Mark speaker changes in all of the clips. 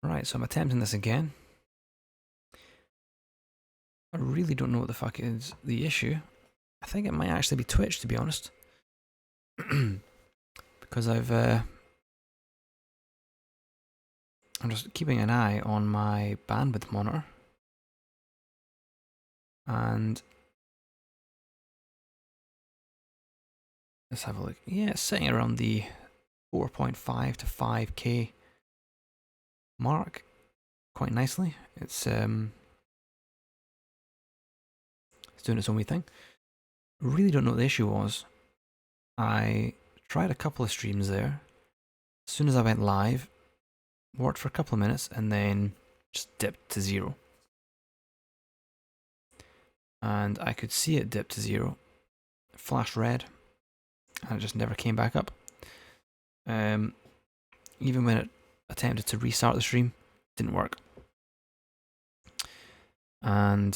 Speaker 1: Right, so I'm attempting this again. I really don't know what the fuck is the issue. I think it might actually be Twitch, to be honest. Because I'm just keeping an eye on my bandwidth monitor. And let's have a look. Yeah, it's sitting around the 4.5 to 5K mark quite nicely. It's doing its own wee thing. Really don't know what the issue was. I tried a couple of streams there. As soon as I went live, worked for a couple of minutes and then just dipped to 0. And I could see it dip to 0. It flashed red and it just never came back up. Even when it attempted to restart the stream, it didn't work. And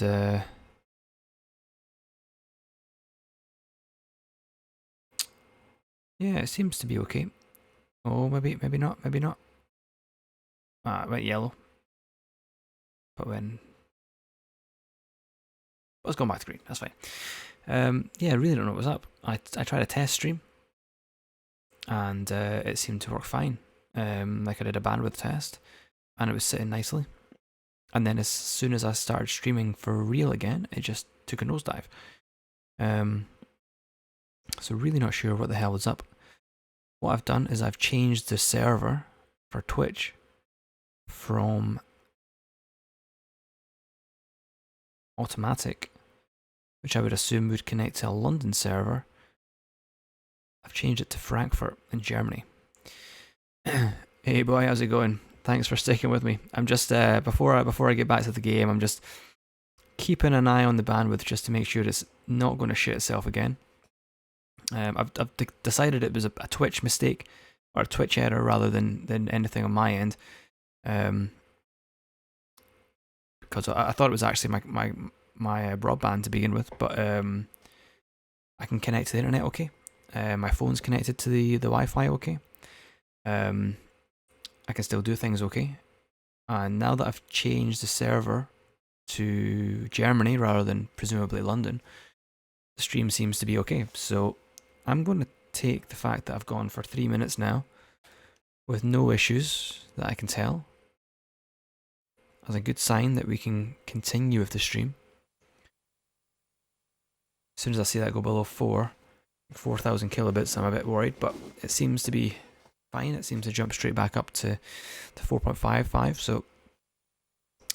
Speaker 1: yeah, it seems to be okay. Oh, maybe not, maybe not. Ah, it went yellow. But when... Let's go back to green, that's fine. Yeah, I really don't know what was up. I tried a test stream, and it seemed to work fine. Like I did a bandwidth test, and it was sitting nicely. And then as soon as I started streaming for real again, it just took a nosedive. So really not sure what the hell was up. What I've done is I've changed the server for Twitch from automatic, which I would assume would connect to a London server. I've changed it to Frankfurt in Germany. Hey boy, how's it going? Thanks for sticking with me. I'm just before I get back to the game, I'm just keeping an eye on the bandwidth just to make sure it's not going to shit itself again. I've decided it was a Twitch mistake or a Twitch error rather than anything on my end. Because I thought it was actually my broadband to begin with, but I can connect to the internet okay. My phone's connected to the Wi-Fi okay. I can still do things okay. And now that I've changed the server to Germany rather than presumably London, the stream seems to be okay. So I'm going to take the fact that I've gone for 3 minutes now with no issues that I can tell as a good sign that we can continue with the stream. As soon as I see that go below 4,000 kilobits, I'm a bit worried, but it seems to be fine. It seems to jump straight back up to 4.55, so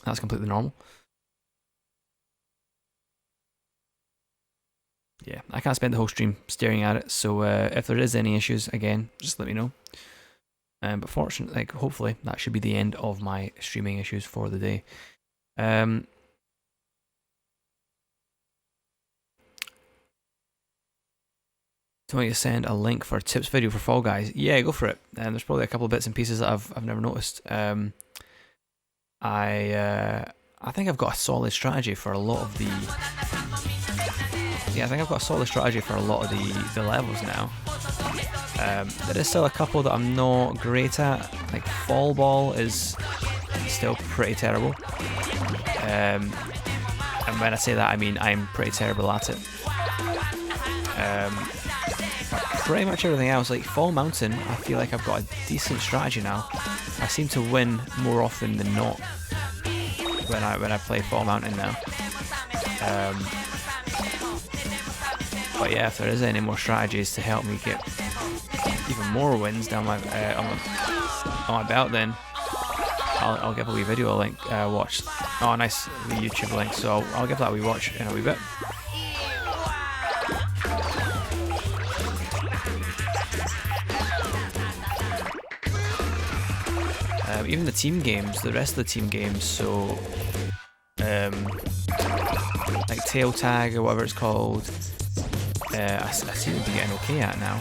Speaker 1: that's completely normal. Yeah, I can't spend the whole stream staring at it, so if there is any issues, again, just let me know. But fortunately, like, hopefully, that should be the end of my streaming issues for the day. Do you want me to send a link for a tips video for Fall Guys? Yeah, go for it. There's probably a couple of bits and pieces that I've never noticed. I think I've got a solid strategy for a lot of the... Yeah, I think I've got a solid strategy for a lot of the levels now. There is still a couple that I'm not great at. Like Fall Ball is still pretty terrible. And when I say that, I mean I'm pretty terrible at it. Pretty much everything else, like Fall Mountain, I feel like I've got a decent strategy now. I seem to win more often than not when I play Fall Mountain now. But yeah, if there is any more strategies to help me get even more wins down my on my belt, then I'll give a wee video link watch. Oh, nice, the YouTube link. So I'll give that a wee watch in a wee bit. Even the team games, the rest of the team games, so like tail tag or whatever it's called, I seem to be getting okay at now.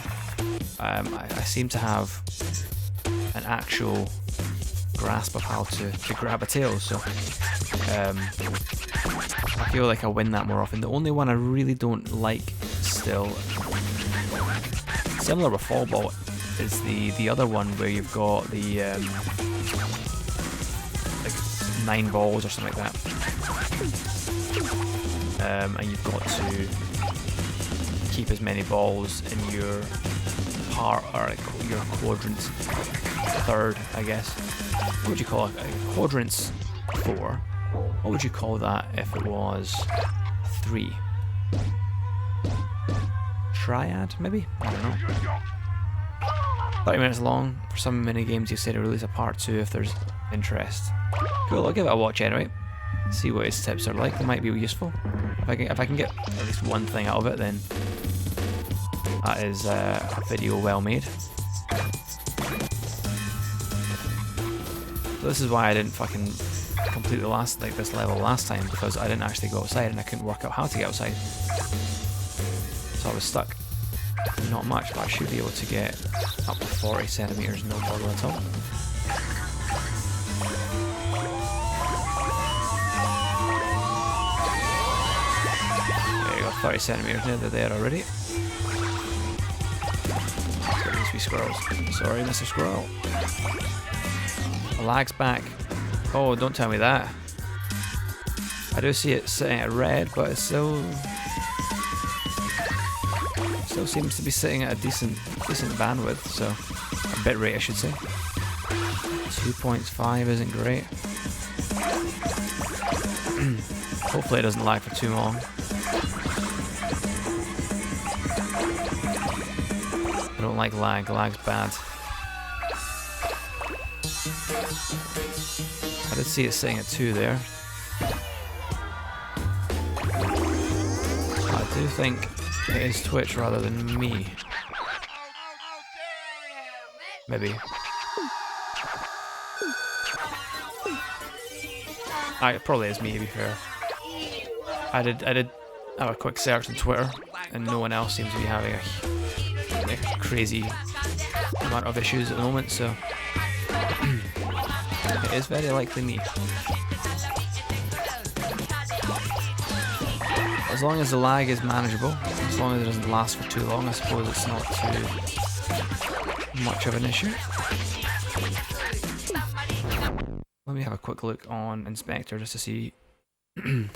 Speaker 1: I seem to have an actual grasp of how to grab a tail, so I feel like I win that more often. The only one I really don't like still, similar with Fall Ball, is the other one where you've got the 9 balls or something like that. And you've got to keep as many balls in your part, or your quadrant third, I guess. What would you call it? Quadrants 4. What would you call that if it was 3? Triad, maybe? I don't know. 30 minutes long. For some mini games, you say to release a part 2 if there's interest. Cool, I'll give it a watch anyway. See what his tips are like. They might be useful. If I can get at least one thing out of it, then that is a video well made. So this is why I didn't fucking complete this level last time, because I didn't actually go outside and I couldn't work out how to get outside. So I was stuck. Not much, but I should be able to get up to 40 centimeters, no problem at all. There you go, 30 centimeters near there already. Let's get these wee squirrels. Sorry, Mr. Squirrel. The lag's back. Oh, don't tell me that. I do see it sitting at red, but it still seems to be sitting at a decent bandwidth, so a bit rate I should say. 2.5 isn't great. Hopefully it doesn't lag for too long. I don't like lag. Lag's bad. I did see it sitting at 2 there. I do think it is Twitch rather than me. Maybe. It probably is me, to be fair. I did have a quick search on Twitter, and no one else seems to be having a crazy amount of issues at the moment, so it is very likely me. As long as the lag is manageable, as long as it doesn't last for too long, I suppose it's not too much of an issue. Let me have a quick look on Inspector just to see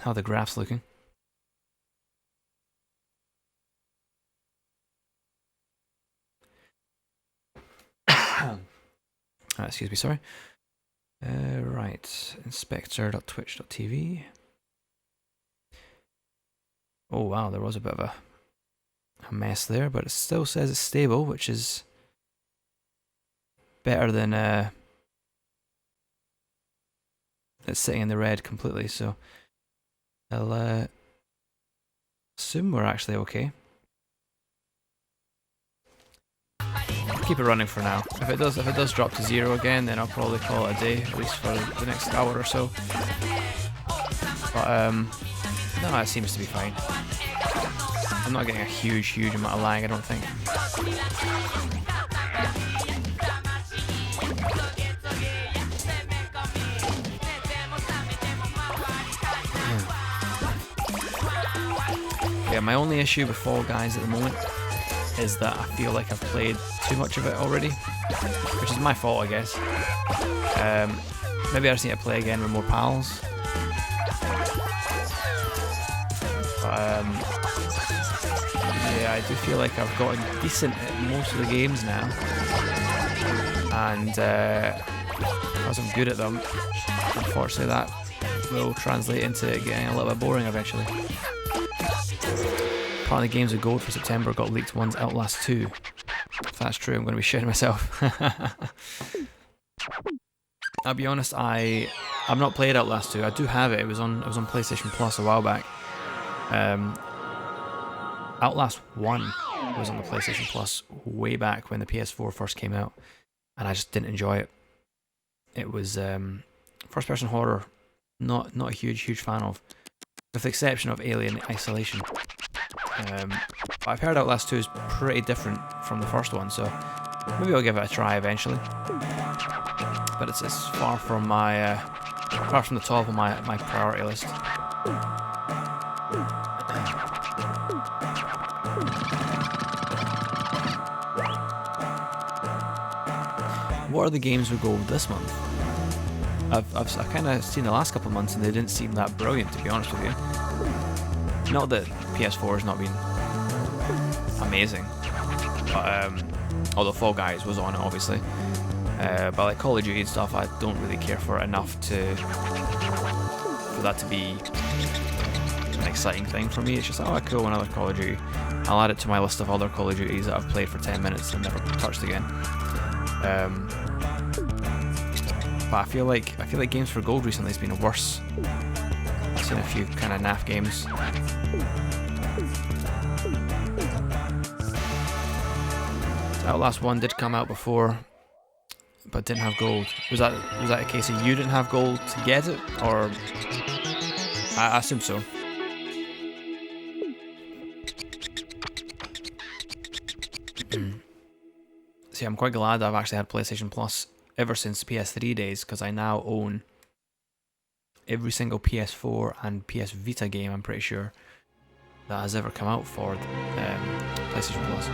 Speaker 1: how the graph's looking. Excuse me, sorry. Right, inspector.twitch.tv. Oh wow, there was a bit of a mess there, but it still says it's stable, which is better than it's sitting in the red completely, so I'll assume we're actually okay. Keep it running for now. If it does drop to 0 again, then I'll probably call it a day, at least for the next hour or so. But no, it seems to be fine. I'm not getting a huge amount of lag, I don't think. Yeah, my only issue with Fall Guys at the moment is that I feel like I've played too much of it already, which is my fault, I guess. Maybe I just need to play again with more pals. But yeah, I do feel like I've gotten decent at most of the games now, and because I'm good at them, unfortunately that will translate into it getting a little bit boring eventually. Apparently Games with Gold for September got leaked. One's Outlast 2. If that's true, I'm going to be shitting myself. I'll be honest, I've not played Outlast 2. I do have it. It was on PlayStation Plus a while back. Outlast 1 was on the PlayStation Plus way back when the PS4 first came out, and I just didn't enjoy it. It was first-person horror, not a huge fan of, with the exception of Alien Isolation. But I've heard Outlast 2 is pretty different from the first one, so maybe I'll give it a try eventually. But it's far from the top of my priority list. What are the games we go this month? I've kind of seen the last couple of months and they didn't seem that brilliant, to be honest with you. Not that PS4 has not been amazing, but although Fall Guys was on it, obviously. But like Call of Duty and stuff, I don't really care for it enough for that to be an exciting thing for me. It's just, oh cool, another Call of Duty. I'll add it to my list of other Call of Duties that I've played for 10 minutes and never touched again. But I feel like Games for Gold recently has been worse. I've seen a few kind of naff games. Outlast 1 did come out before, but didn't have gold. Was that a case of you didn't have gold to get it, or I assume so. See, I'm quite glad I've actually had PlayStation Plus ever since PS3 days, because I now own every single PS4 and PS Vita game, I'm pretty sure, that has ever come out for PlayStation Plus.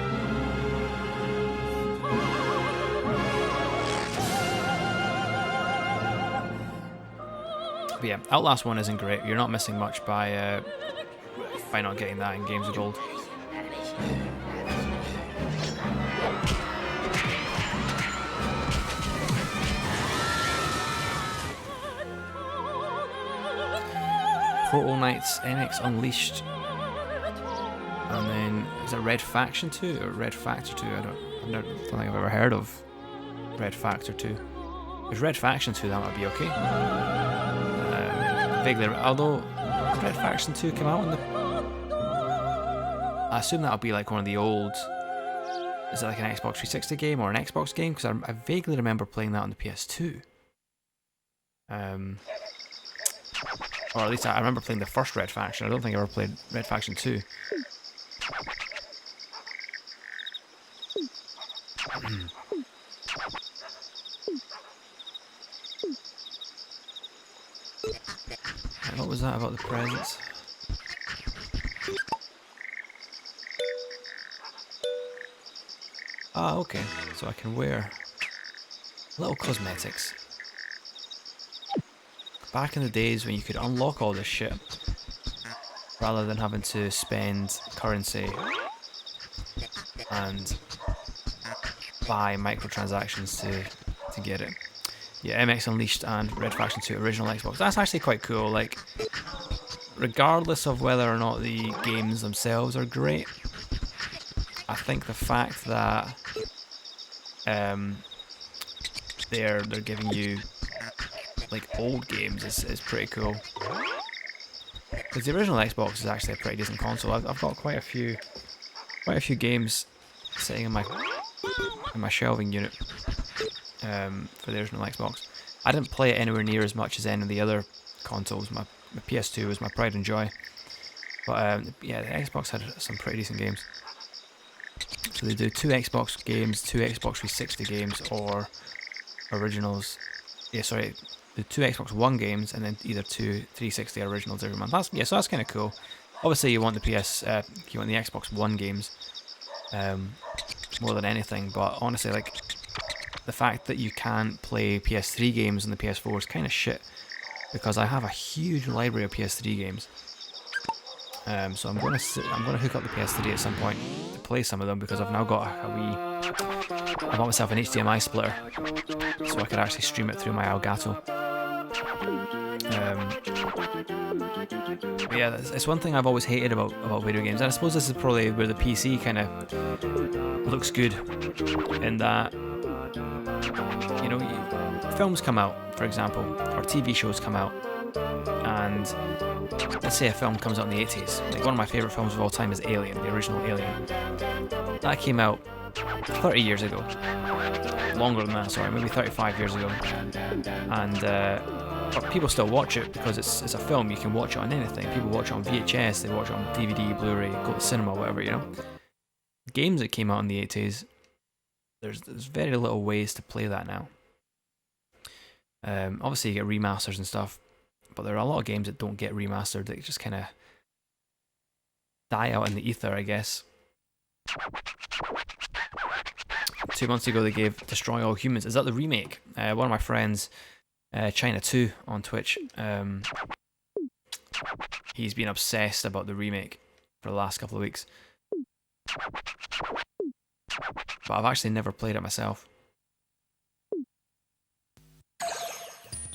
Speaker 1: But yeah, Outlast 1 isn't great. You're not missing much by not getting that in Games of Gold. Portal Knights NX Unleashed, and then is it Red Faction 2 or Red Factor 2? I don't think I've ever heard of Red Factor 2. If Red Faction 2, that might be okay. Vaguely, although Red Faction 2 came out on the, I assume that'll be like one of the old. Is it like an Xbox 360 game or an Xbox game? Because I vaguely remember playing that on the PS2. Or at least I remember playing the first Red Faction. I don't think I ever played Red Faction 2. What was that about the presents? Ah, okay. So I can wear little cosmetics. Back in the days when you could unlock all this shit rather than having to spend currency and buy microtransactions to get it. Yeah, MX Unleashed and Red Faction 2 original Xbox. That's actually quite cool. Like, regardless of whether or not the games themselves are great, I think the fact that they're giving you like old games is pretty cool. Because the original Xbox is actually a pretty decent console. I've got quite a few games sitting in my shelving unit for the original Xbox. I didn't play it anywhere near as much as any of the other consoles. My PS2 was my pride and joy. But yeah, the Xbox had some pretty decent games. So they do 2 Xbox games, 2 Xbox 360 games, or originals. Yeah, sorry, the 2 Xbox One games, and then either 2 360 originals every month. So that's kind of cool. Obviously, you want the Xbox One games more than anything. But honestly, like, the fact that you can't play PS3 games on the PS4 is kind of shit, because I have a huge library of PS3 games. So I'm gonna hook up the PS3 at some point to play some of them, because I've now got I bought myself an HDMI splitter, so I could actually stream it through my Elgato. But yeah, it's one thing I've always hated about video games, and I suppose this is probably where the PC kind of looks good, in that, you know, films come out, for example, or TV shows come out, and let's say a film comes out in the 80s. Like, one of my favourite films of all time is Alien, the original Alien. That came out 30 years ago. Longer than that, sorry, maybe 35 years ago. And but people still watch it because it's a film. You can watch it on anything. People watch it on VHS, they watch it on DVD, Blu-ray, go to the cinema, whatever, you know. Games that came out in the 80s, there's very little ways to play that now. Obviously you get remasters and stuff, but there are a lot of games that don't get remastered, that just kind of die out in the ether, I guess. 2 months ago they gave Destroy All Humans. Is that the remake? One of my friends China2 on Twitch. He's been obsessed about the remake for the last couple of weeks. But I've actually never played it myself.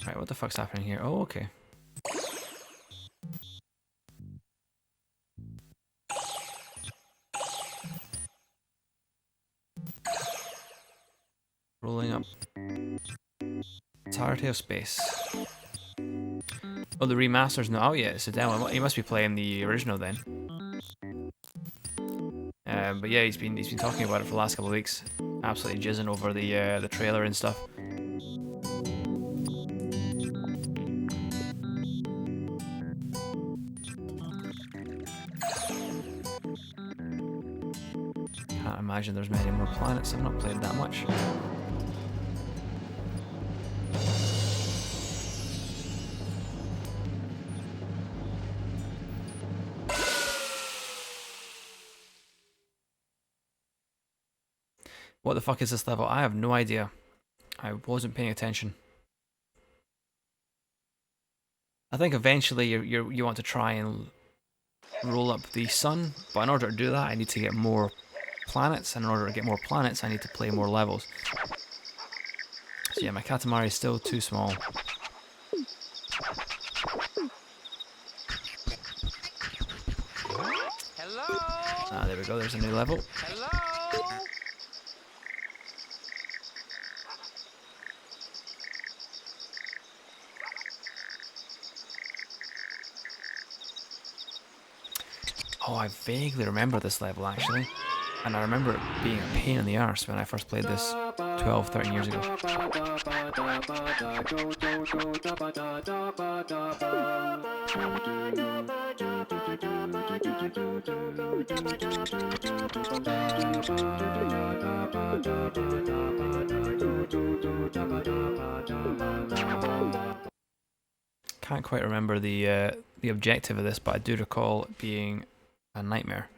Speaker 1: Right, what the fuck's happening here? Oh, okay. Rolling up. Entirety of Space. Oh, the remaster's not out yet. It's a demo. He must be playing the original then. But yeah, he's been talking about it for the last couple of weeks. Absolutely jizzing over the trailer and stuff. Can't imagine there's many more planets. I've not played that much. What the fuck is this level? I have no idea. I wasn't paying attention. I think eventually you want to try and roll up the sun, but in order to do that I need to get more planets, and in order to get more planets I need to play more levels. So yeah, my Katamari is still too small.
Speaker 2: Hello?
Speaker 1: Ah, there we go, there's a new level.
Speaker 2: Hello?
Speaker 1: Oh, I vaguely remember this level actually. And I remember it being a pain in the arse when I first played this 12, 13 years ago. Can't quite remember the objective of this, but I do recall it being a nightmare.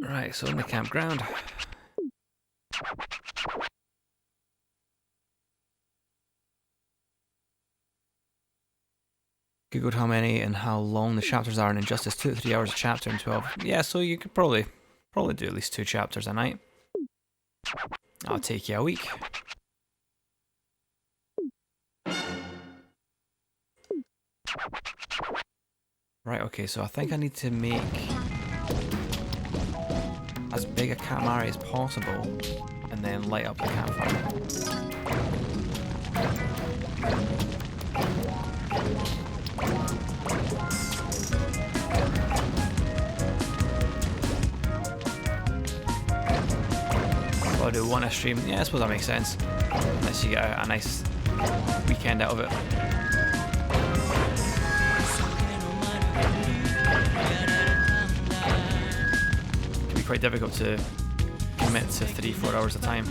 Speaker 1: Right, so in the campground. Googled how many and how long the chapters are in Injustice 2 to 3 hours a chapter in 12. Yeah, so you could probably do at least 2 chapters a night. That'll take you a week. Right, okay, so I think I need to make as big a Katamari as possible and then light up the campfire. I'll do one a stream. Yeah, I suppose that makes sense. Unless you get a nice weekend out of it. It can be quite difficult to commit to 3-4 hours at a time.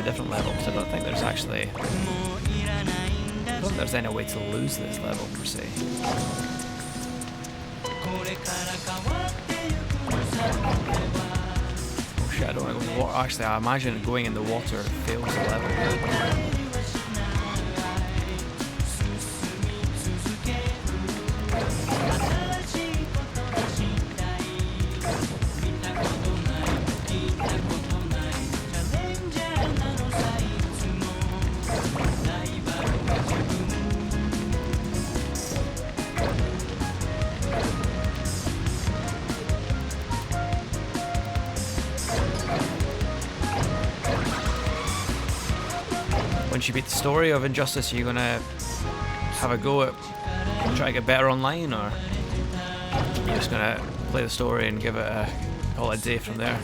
Speaker 1: Different level, because I don't think there's actually, I don't think there's any way to lose this level per se. Oh shit, I don't want to go in the water. Actually, I imagine going in the water fails the level. Once you beat the story of Injustice, are you gonna have a go at trying to get better online, or are you just gonna play the story and give it a call it a day from there.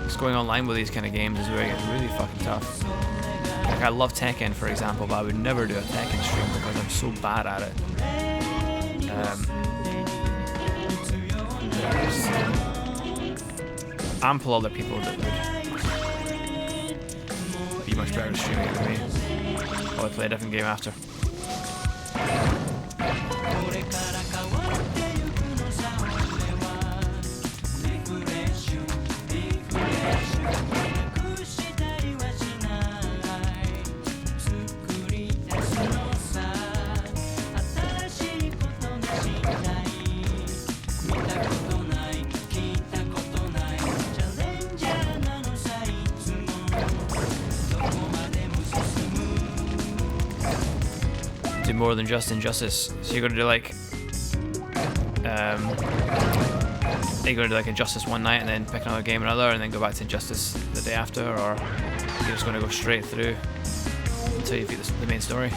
Speaker 1: Just going online with these kind of games is where it gets really fucking tough. Like, I love Tekken, for example, but I would never do a Tekken stream because I'm so bad at it. There's ample other people that would be much better at streaming it than me. Probably play a different game after. More than just Injustice, so you're gonna do like you're gonna do like Injustice one night and then pick another game another and then go back to Injustice the day after, or you're just gonna go straight through until you beat the main story.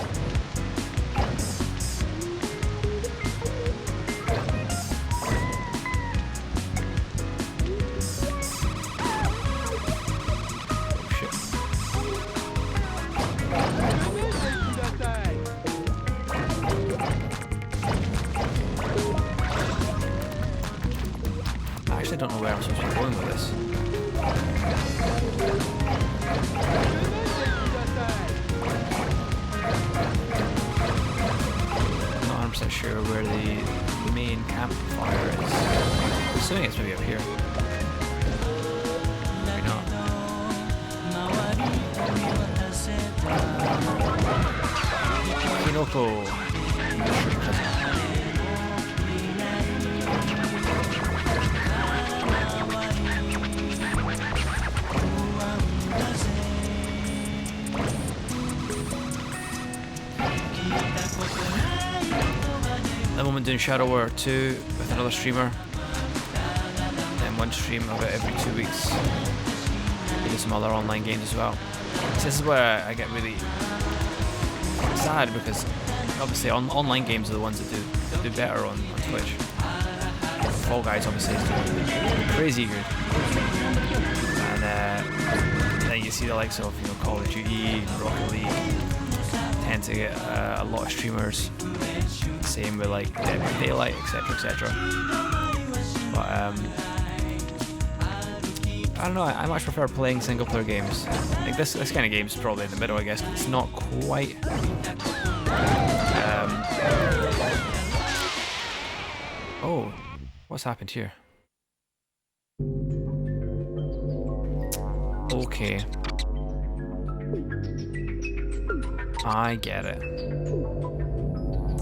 Speaker 1: I don't know where I'm supposed to be going with this. I'm not 100% sure where the main campfire is. I'm assuming it's maybe up here. Maybe not. Kinoko. At the moment doing Shadow Warrior 2 with another streamer, and one stream about every 2 weeks. We do some other online games as well. So this is where I get really sad, because obviously online games are the ones that do better on Twitch. Fall Guys obviously is doing crazy good, and then you see the likes of Call of Duty, Rocket League tend to get a lot of streamers. Same with like Dead by Daylight, etc. But I don't know. I much prefer playing single player games. Like this kind of game is probably in the middle, I guess. It's not quite. Oh, what's happened here? Okay. I get it.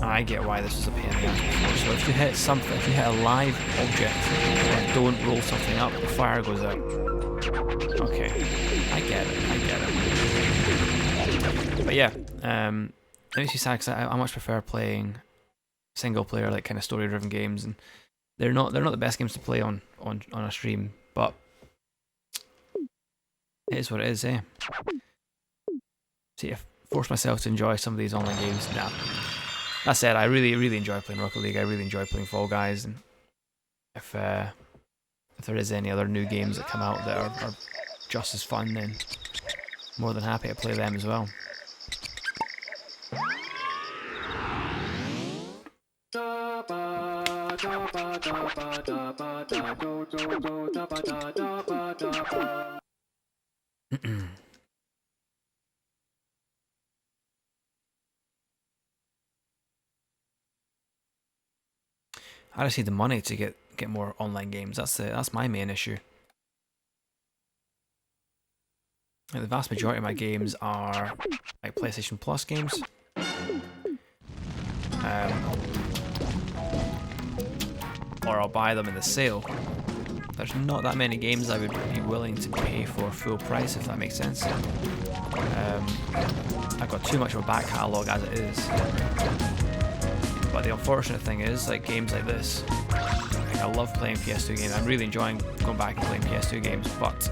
Speaker 1: I get why this is a pain in the ass before. So if you hit something, if you hit a live object and don't roll something up, the fire goes out. Okay, I get it. But yeah, it makes me sad because I much prefer playing single player, like kind of story driven games, and they're not the best games to play on a stream, but it is what it is, eh? See, I force myself to enjoy some of these online games now. That said, I really enjoy playing Rocket League. I really enjoy playing Fall Guys, and if there is any other new games that come out that are just as fun, then I'm more than happy to play them as well. I just need the money to get more online games. That's my main issue. The vast majority of my games are like PlayStation Plus games. Or I'll buy them in the sale. There's not that many games I would be willing to pay for full price, if that makes sense. I've got too much of a back catalogue as it is. But the unfortunate thing is, like games like this, like I love playing PS2 games. I'm really enjoying going back and playing PS2 games, but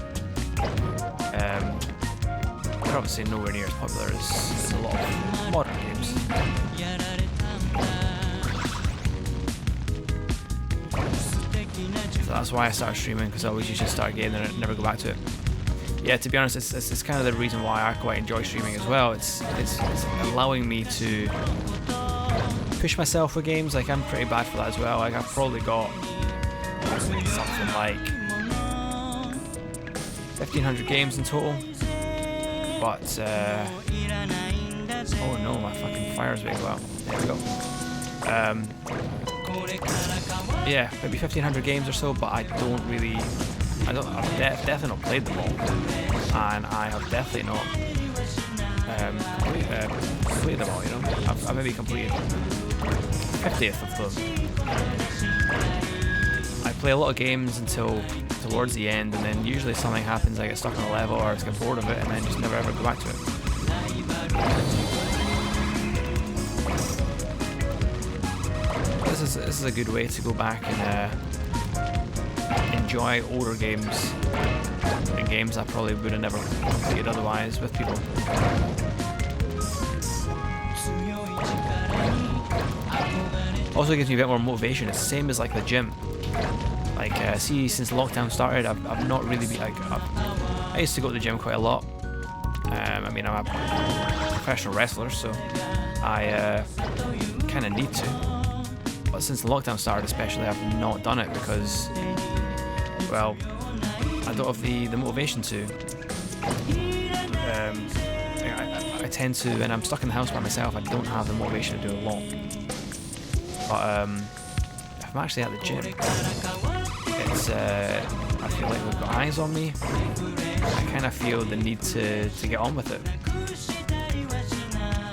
Speaker 1: they're obviously nowhere near as popular as a lot of modern games. So that's why I started streaming, because I always used to start a game and never go back to it. Yeah, to be honest, it's kind of the reason why I quite enjoy streaming as well. It's allowing me to push myself with games. Like, I'm pretty bad for that as well. Like, I've probably got something like 1,500 games in total. But oh no, my fucking fire's about to go out. There we go. Yeah, maybe 1,500 games or so, but I've definitely not played them all, and I have definitely not completed them all. You know, I've maybe completed 50th of them. I play a lot of games until towards the end, and then usually something happens. I get stuck on a level, or I just get bored of it, and then just never ever go back to it. This is a good way to go back and enjoy older games and games I probably would have never completed otherwise with people. Also gives me a bit more motivation. It's the same as like the gym. Like, see, since lockdown started, I've not really been like. I used to go to the gym quite a lot. I mean, I'm a professional wrestler, so I kind of need to. But since the lockdown started, especially, I've not done it because, well, I don't have the motivation to. I tend to, when I'm stuck in the house by myself, I don't have the motivation to do a lot. But if I'm actually at the gym, it's I feel like they've got eyes on me. I kind of feel the need to get on with it.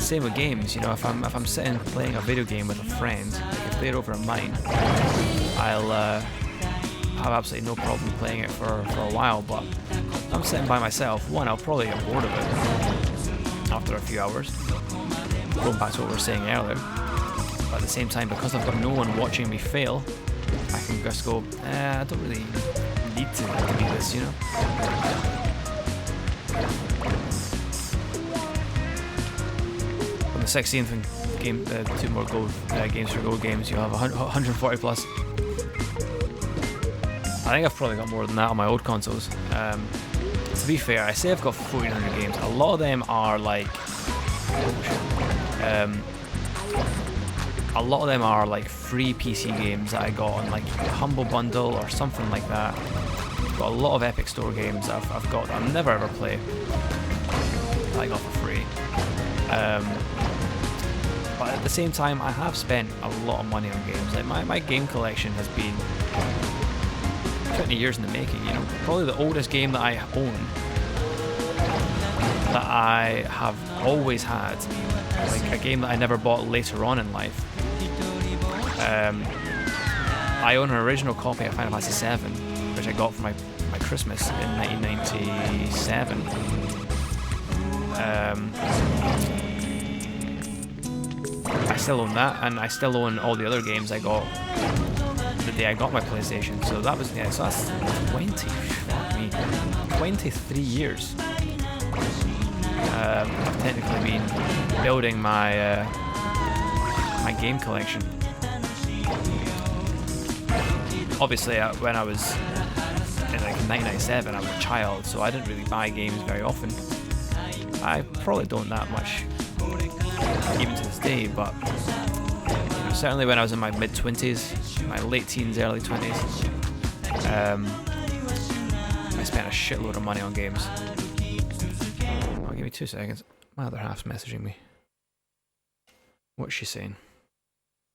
Speaker 1: Same with games, you know. If I'm sitting playing a video game with a friend, like if they're over at mine, I'll have absolutely no problem playing it for a while. But if I'm sitting by myself, one, I'll probably get bored of it after a few hours. Going back to what we were saying earlier. But at the same time, because I've got no one watching me fail, I can just go, I don't really need to do this, you know. On the 16th game, 2 more gold games for gold games, you'll have 140 plus. I think I've probably got more than that on my old consoles. To be fair, I say I've got 1,400 games. A lot of them are like, free PC games that I got on like Humble Bundle or something like that. I've got a lot of Epic Store games I've got that I'll never ever play that I got for free. But at the same time, I have spent a lot of money on games. Like my game collection has been 20 years in the making, you know. Probably the oldest game that I own, that I have always had, like a game that I never bought later on in life. I own an original copy of Final Fantasy VII, which I got for my Christmas in 1997. I still own that, and I still own all the other games I got the day I got my PlayStation. So that was, yeah, so that's 23 years. I've technically been building my my game collection. Obviously, when I was in like 1997, I was a child, so I didn't really buy games very often. I probably don't that much, even to this day, but you know, certainly when I was in my mid-20s, my late teens, early 20s, I spent a shitload of money on games. Oh, give me 2 seconds. My other half's messaging me. What's she saying?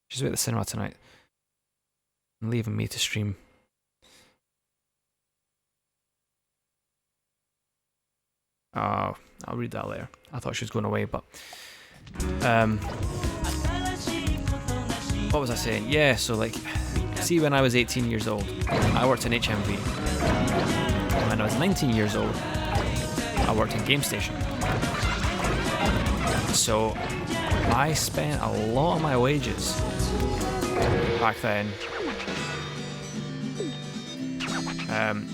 Speaker 1: She's at the cinema tonight and leaving me to stream. Oh, I'll read that later. I thought she was going away, but what was I saying? Yeah, so like, see, when I was 18 years old, I worked in HMV. And when I was 19 years old, I worked in Game Station. So I spent a lot of my wages back then.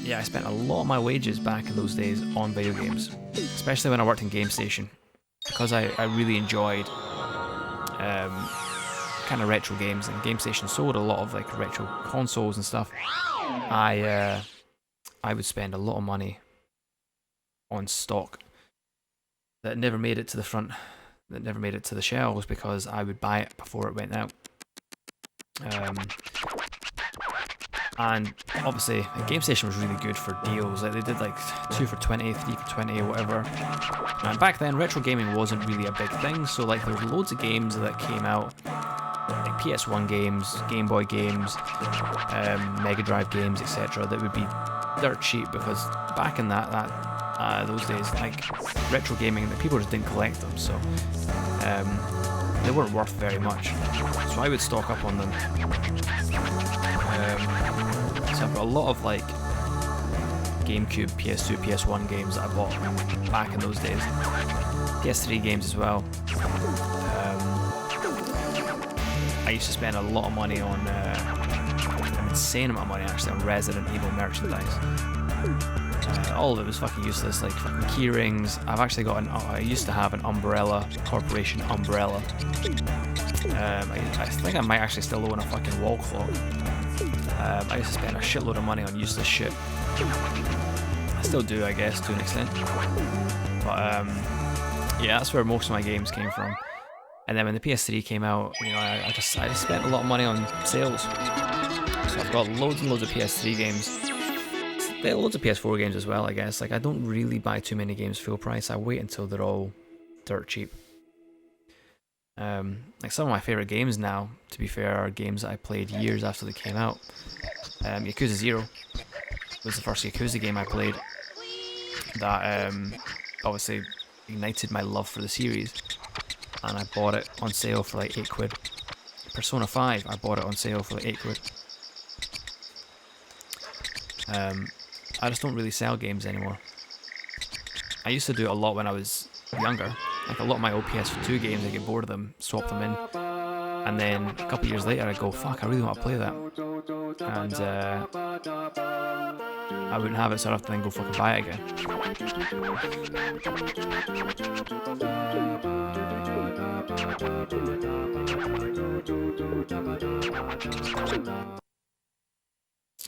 Speaker 1: Yeah, I spent a lot of my wages back in those days on video games, especially when I worked in Game Station, because I really enjoyed kind of retro games, and Game Station sold a lot of like retro consoles and stuff, I would spend a lot of money on stock that never made it to the front, that never made it to the shelves, because I would buy it before it went out. And obviously, Game Station was really good for deals. Like they did like 2 for 20, 3 for 20, or whatever. And back then, retro gaming wasn't really a big thing. So like there was loads of games that came out, like PS1 games, Game Boy games, Mega Drive games, etc. That would be dirt cheap, because back in those days, like retro gaming, people just didn't collect them. So they weren't worth very much. So I would stock up on them. So I've got a lot of like GameCube, PS2, PS1 games that I bought back in those days. PS3 games as well. I used to spend a lot of money on, an insane amount of money actually, on Resident Evil merchandise. All of it was fucking useless, like fucking key rings. I've actually got I used to have an Umbrella, Corporation Umbrella. I think I might actually still own a fucking wall clock. I used to spend a shitload of money on useless shit. I still do, I guess, to an extent. But yeah, that's where most of my games came from. And then when the PS3 came out, you know, I just spent a lot of money on sales. So I've got loads and loads of PS3 games. There are loads of PS4 games as well, I guess. Like I don't really buy too many games full price. I wait until they're all dirt cheap. Like some of my favourite games now, to be fair, are games that I played years after they came out. Yakuza 0 was the first Yakuza game I played that obviously ignited my love for the series, and I bought it on sale for like 8 quid. Persona 5, I bought it on sale for like 8 quid. I just don't really sell games anymore. I used to do it a lot when I was younger. Like a lot of my old PS2 games, I get bored of them, swap them in, and then a couple of years later I go, fuck, I really want to play that, and I wouldn't have it, so I'd have to then go fucking buy it again.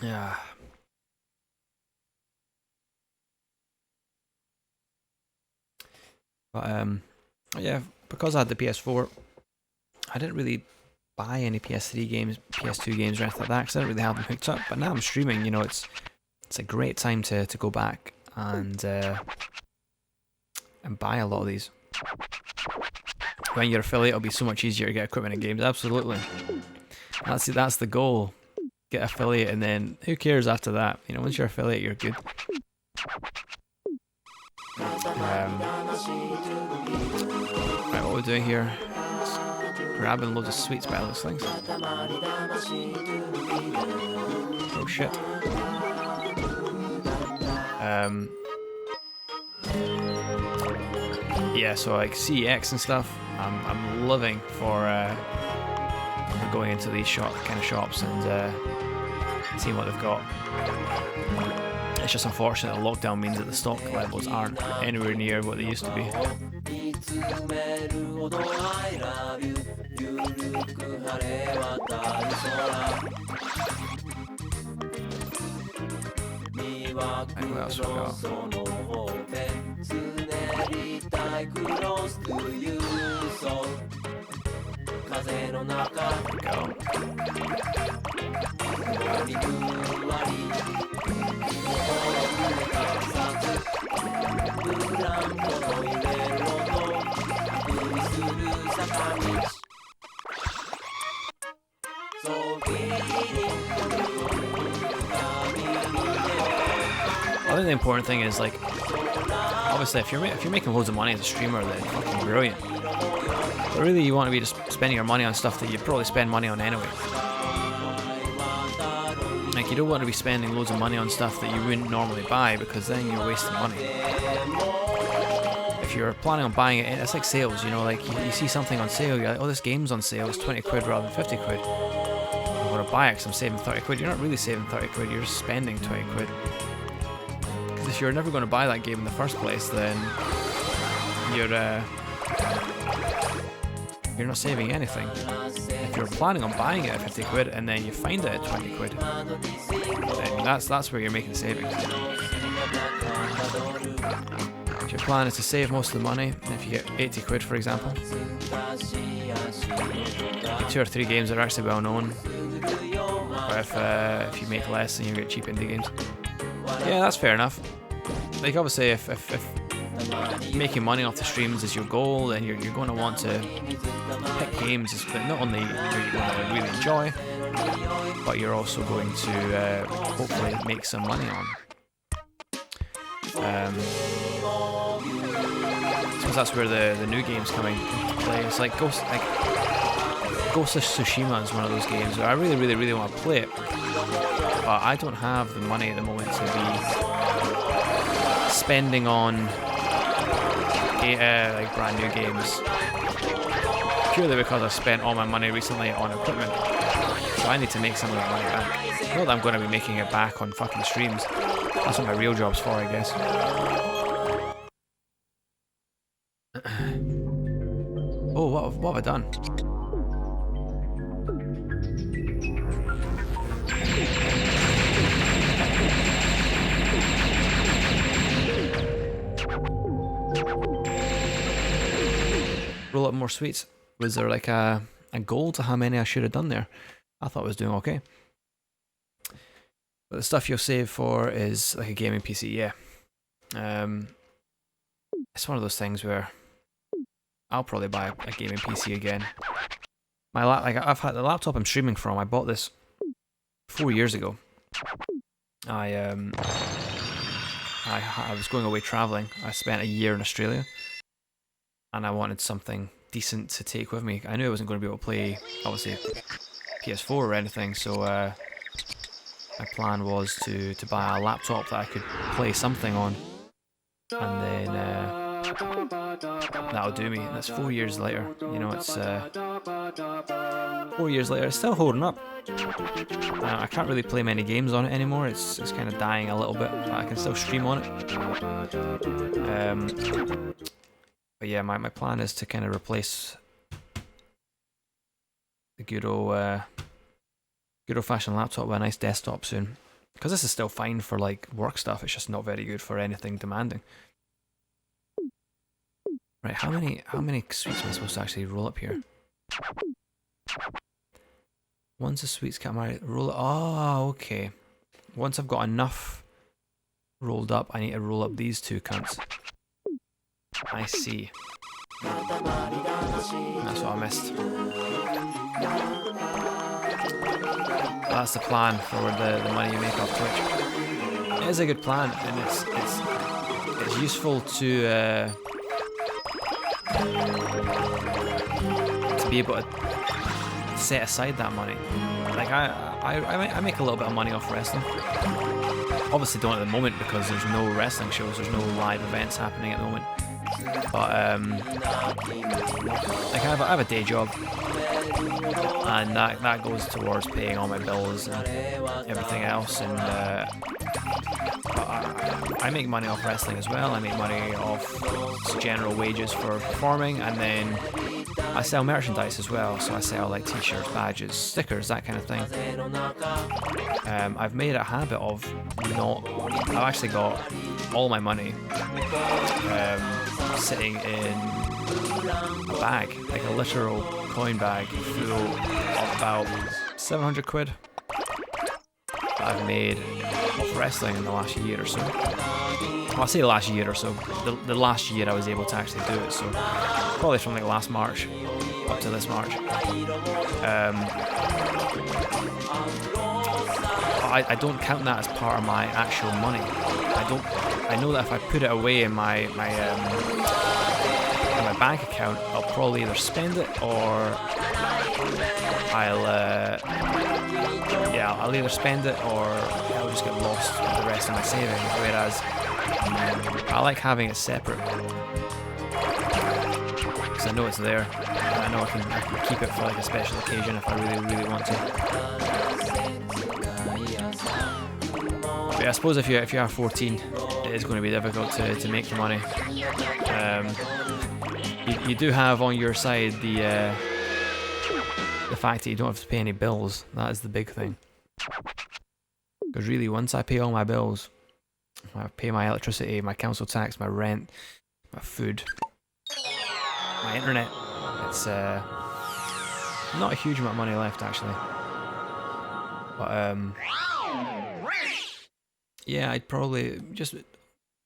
Speaker 1: Yeah. But yeah, because I had the PS4, I didn't really buy any PS3 games, PS2 games or anything like that, because I didn't really have them hooked up. But now I'm streaming, you know, it's a great time to go back and buy a lot of these. When you're affiliate, it'll be so much easier to get equipment and games. Absolutely, that's the goal. Get affiliate, and then who cares after that? You know, once you're affiliate, you're good. Right, what we're doing here? Grabbing loads of sweets by those things. Oh shit. Yeah, so like CEX and stuff, I'm living for going into these kind of shops and seeing what they've got. It's just unfortunate that lockdown means that the stock levels aren't anywhere near what they used to be. And what else we got? I think the important thing is, like, obviously if you're making loads of money as a streamer, then fucking brilliant. But really, you want to be just spending your money on stuff that you'd probably spend money on anyway. Like, you don't want to be spending loads of money on stuff that you wouldn't normally buy, because then you're wasting money. If you're planning on buying it, it's like sales, you know, like you see something on sale, you're like, oh, this game's on sale, it's 20 quid rather than 50 quid. I want to buy it because I'm saving 30 quid. You're not really saving 30 quid, you're just spending 20 quid. Because if you're never going to buy that game in the first place, then you're you're not saving anything. If you're planning on buying it at 50 quid and then you find it at 20 quid, then that's where you're making savings. If your plan is to save most of the money, if you get 80 quid for example, 2 or 3 games that are actually well known, or if you make less then you get cheap indie games. Yeah, that's fair enough. Like obviously if making money off the streams is your goal, then you're going to want to pick games that not only are you going to really enjoy, but you're also going to hopefully make some money on. I suppose that's where the new games come into play. It's like Ghost of Tsushima is one of those games where I really want to play it, but I don't have the money at the moment to be spending on like brand new games, purely because I've spent all my money recently on equipment, so I need to make some of that money back. Not that I'm going to be making it back on fucking streams, that's what my real job's for, I guess. Oh, what have I done? Roll up more sweets. Was there like a goal to how many I should have done there? I thought I was doing okay. But the stuff you'll save for is like a gaming PC, yeah. It's one of those things where I'll probably buy a gaming PC again. I've had the laptop I'm streaming from. I bought this 4 years ago. I was going away traveling. I spent a year in Australia, and I wanted something decent to take with me. I knew I wasn't going to be able to play, obviously, PS4 or anything, so my plan was to buy a laptop that I could play something on, and then that'll do me. And that's 4 years later. You know, it's 4 years later. It's still holding up. I can't really play many games on it anymore. It's kind of dying a little bit, but I can still stream on it. But yeah, my plan is to kind of replace the good old-fashioned laptop with a nice desktop soon. Because this is still fine for like work stuff. It's just not very good for anything demanding. Right, how many sweets am I supposed to actually roll up here? Once the sweets Katamari, roll it. Oh, okay. Once I've got enough rolled up, I need to roll up these two cunts. I see. That's what I missed. That's the plan for the money you make off Twitch. It is a good plan, and it's useful to be able to set aside that money. Like I make a little bit of money off wrestling. Obviously don't at the moment because there's no wrestling shows, there's no live events happening at the moment. But like I have a day job, and that goes towards paying all my bills and everything else. And I make money off wrestling as well. I make money off general wages for performing, and then I sell merchandise as well. So I sell like t-shirts, badges, stickers, that kind of thing. I've made a habit of I've actually got all my money sitting in a bag, like a literal coin bag full of about 700 quid that I've made off wrestling in the last year or so. Well, I say last year or so. The last year I was able to actually do it, so probably from like last March up to this March. I don't count that as part of my actual money. I know that if I put it away in my bank account, I'll probably either spend it or I'll either spend it or I'll just get lost with the rest of my savings. Whereas I like having it separate because I know it's there, and I know I can keep it for like a special occasion if I really want to. But yeah, I suppose if you are 14, it is going to be difficult to make the money. You you do have on your side the fact that you don't have to pay any bills. That is the big thing. Because really, once I pay all my bills, I pay my electricity, my council tax, my rent, my food, my internet, it's not a huge amount of money left actually. But yeah, I'd probably just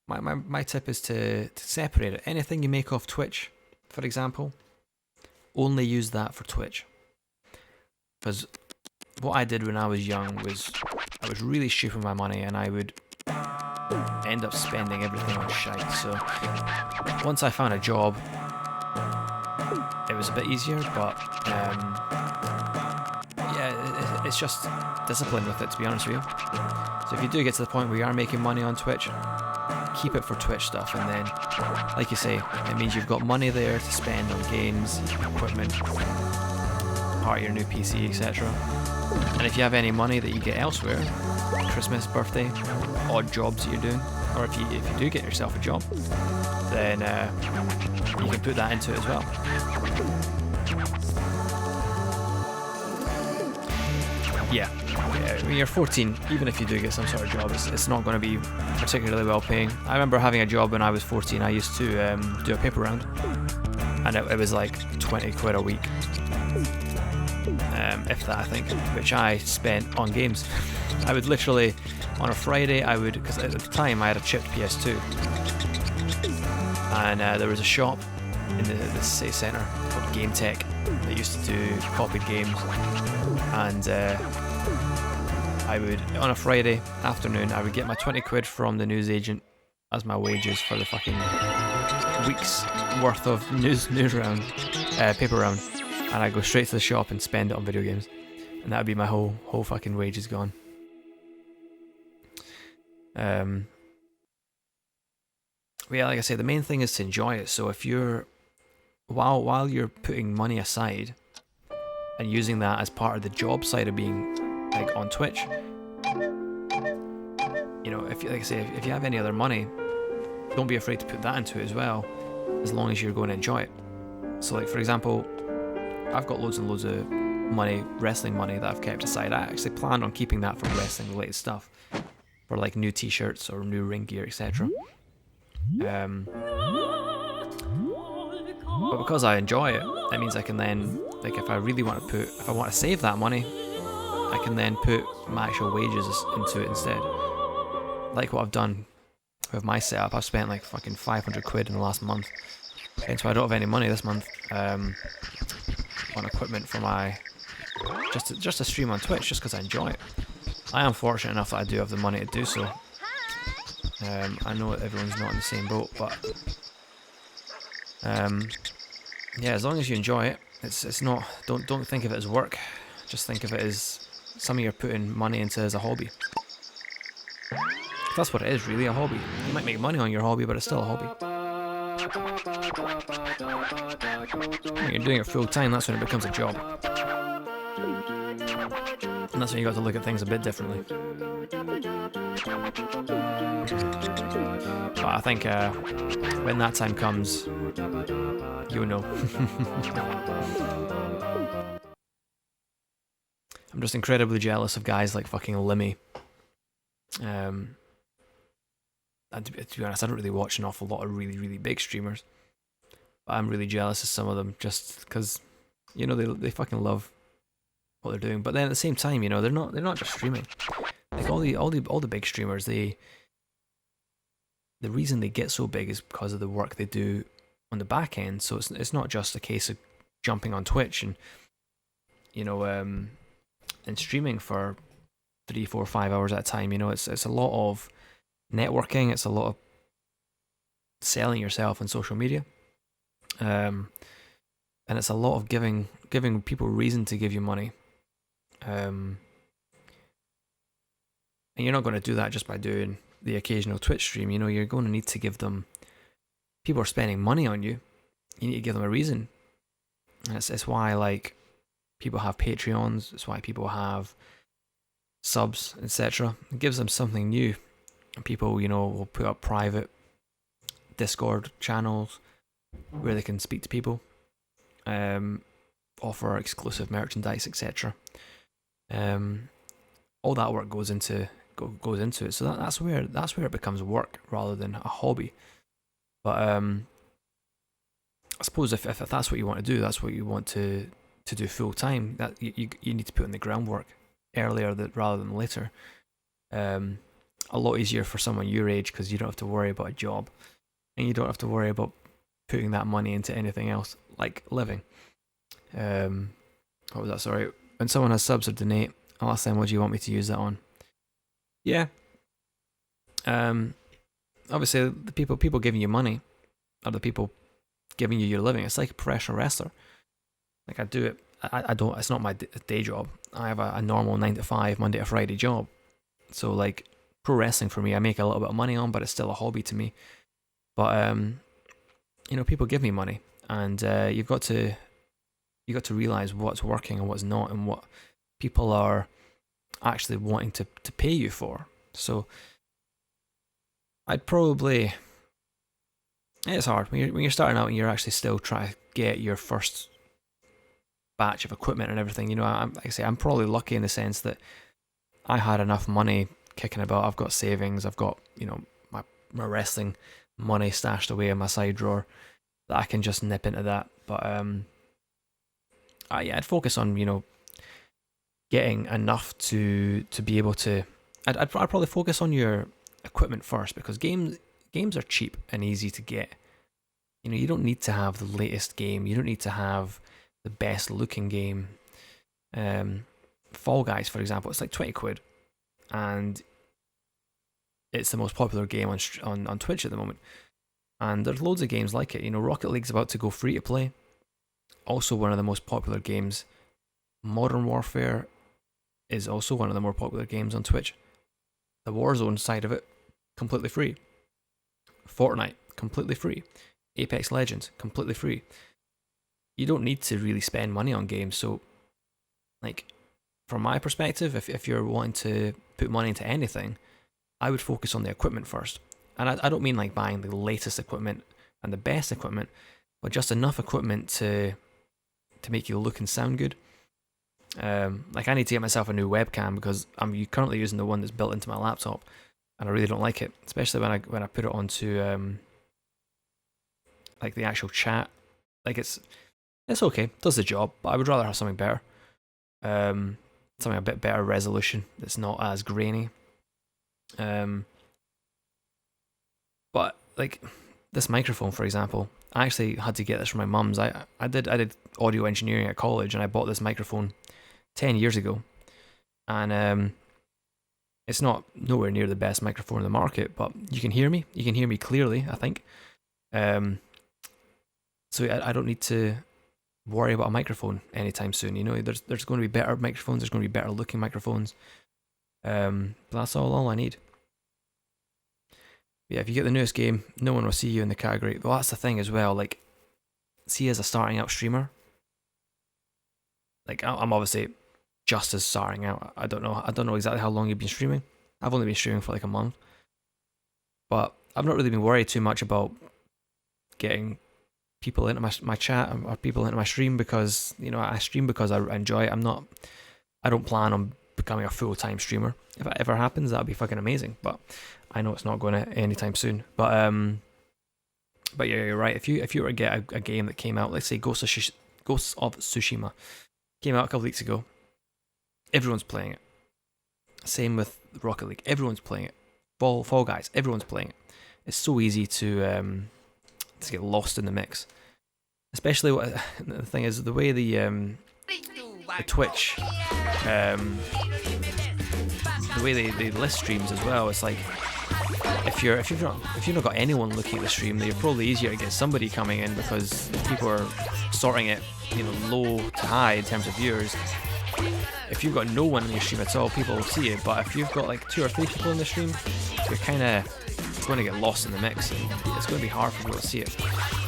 Speaker 1: my tip is to separate it. Anything you make off Twitch, for example, only use that for Twitch. Because what I did when I was young was I was really stupid with my money, and I would end up spending everything on shite. So once I found a job, it was a bit easier, but yeah, it's just discipline with it, to be honest with you. So if you do get to the point where you are making money on Twitch, keep it for Twitch stuff, and then, like you say, it means you've got money there to spend on games, equipment, part of your new PC, etc. And if you have any money that you get elsewhere, Christmas, birthday, odd jobs that you're doing, or if you do get yourself a job, then you can put that into it as well. Yeah, when you're 14, even if you do get some sort of job, it's not going to be particularly well paying. I remember having a job when I was 14. I used to do a paper round, and it was like 20 quid a week, if that, I think, which I spent on games. I would literally, on a Friday, because at the time I had a chipped PS2, and there was a shop in the city centre called Game Tech that used to do copied games, and I would, on a Friday afternoon, I would get my 20 quid from the newsagent as my wages for the fucking week's worth of paper round, and I'd go straight to the shop and spend it on video games, and that would be my whole fucking wages gone. Yeah, like I say, the main thing is to enjoy it. So if you're while you're putting money aside and using that as part of the job side of being like on Twitch, you know, if like I say, if you have any other money, don't be afraid to put that into it as well, as long as you're going to enjoy it. So like, for example, I've got loads and loads of money, wrestling money, that I've kept aside. I actually planned on keeping that for wrestling related stuff, for like new t-shirts or new ring gear, etc. But because I enjoy it, that means I can then, like, if I want to save that money, I can then put my actual wages into it instead. Like what I've done with my setup. I've spent like fucking 500 quid in the last month, and so I don't have any money this month on equipment for my just to stream on Twitch, just because I enjoy it. I am fortunate enough that I do have the money to do so. I know everyone's not in the same boat, but yeah, as long as you enjoy it, it's not. Don't think of it as work. Just think of it as something you're putting money into as a hobby. That's what it is, really, a hobby. You might make money on your hobby, but it's still a hobby. When you're doing it full time, that's when it becomes a job. And that's when you got to look at things a bit differently. But I think when that time comes, you'll know. I'm just incredibly jealous of guys like fucking Limmy. And to be honest, I don't really watch an awful lot of really, really big streamers. But I'm really jealous of some of them, just because, you know, they fucking love what they're doing. But then at the same time, you know, they're not just streaming. Like all the big streamers, the reason they get so big is because of the work they do on the back end. So it's not just a case of jumping on Twitch and, you know, and streaming for 3, 4, 5 hours at a time. You know, it's a lot of networking. It's a lot of selling yourself on social media, and it's a lot of giving people reason to give you money. And you're not going to do that just by doing the occasional Twitch stream. You know, you're going to need to give them. People are spending money on you. You need to give them a reason. And it's why, like, people have Patreons. It's why people have subs, etc. It gives them something new. And people, you know, will put up private Discord channels where they can speak to people, offer exclusive merchandise, etc. All that work goes into it. So that's where it becomes work rather than a hobby. But I suppose if that's what you want to do, that's what you want to do full time. That you need to put in the groundwork earlier rather than later. A lot easier for someone your age because you don't have to worry about a job, and you don't have to worry about putting that money into anything else like living. What was that? Sorry. When someone has subs or donate, I'll ask them, what do you want me to use that on? Yeah. Obviously, the people giving you money are the people giving you your living. It's like a professional wrestler. Like I do it. I don't. It's not my day job. I have a normal 9 to 5 Monday to Friday job. So like pro wrestling for me, I make a little bit of money on, but it's still a hobby to me. But people give me money, and you've got to realize what's working and what's not, and what people are actually wanting to pay you for. So I'd probably, it's hard when you're starting out and you're actually still trying to get your first batch of equipment and everything. Like I say, I'm probably lucky in the sense that I had enough money kicking about. I've got savings. I've got my wrestling money stashed away in my side drawer that I can just nip into that. But I'd focus on getting enough to be able to. I'd probably focus on your equipment first, because games are cheap and easy to get. You don't need to have the latest game. You don't need to have the best looking game. Fall Guys, for example, it's like 20 quid, and it's the most popular game on Twitch at the moment. And there's loads of games like it. Rocket League's about to go free to play. Also one of the most popular games. Modern Warfare is also one of the more popular games on Twitch. The Warzone side of it, completely free. Fortnite, completely free. Apex Legends, completely free. You don't need to really spend money on games. So, like, from my perspective, if you're wanting to put money into anything, I would focus on the equipment first. And I don't mean like buying the latest equipment and the best equipment, but just enough equipment to make you look and sound good. Like I need to get myself a new webcam because I'm currently using the one that's built into my laptop, and I really don't like it, especially when I put it onto like the actual chat. Like it's okay, it does the job, but I would rather have something better. Something a bit better resolution that's not as grainy. But like this microphone, for example, I actually had to get this from my mum's. I did audio engineering at college, and I bought this microphone 10 years ago, and it's not nowhere near the best microphone in the market, but you can hear me. You can hear me clearly, I think. So I don't need to worry about a microphone anytime soon. There's going to be better microphones. There's going to be better looking microphones. But that's all I need. Yeah, if you get the newest game, no one will see you in the category. Well, that's the thing as well. Like, see, as a starting out streamer, like I'm obviously just as starting out. I don't know exactly how long you've been streaming. I've only been streaming for like a month, but I've not really been worried too much about getting people into my chat or people into my stream, because I stream because I enjoy it. I don't plan on becoming a full-time streamer. If it ever happens, that'd be fucking amazing, but I know it's not going to anytime soon. But yeah, you're right. If you were to get a game that came out, let's say Ghosts of Tsushima came out a couple weeks ago, everyone's playing it. Same with Rocket League, everyone's playing it. Fall Guys, everyone's playing it. It's so easy to get lost in the mix. Especially the thing is, the way the Twitch, the way they list streams as well. It's like if you've not got anyone looking at the stream, then you're probably easier to get somebody coming in, because people are sorting it, low to high in terms of viewers. If you've got no one in your stream at all, people will see it. But if you've got like 2 or 3 people in the stream, you're kind of going to get lost in the mix, and it's going to be hard for people to see it.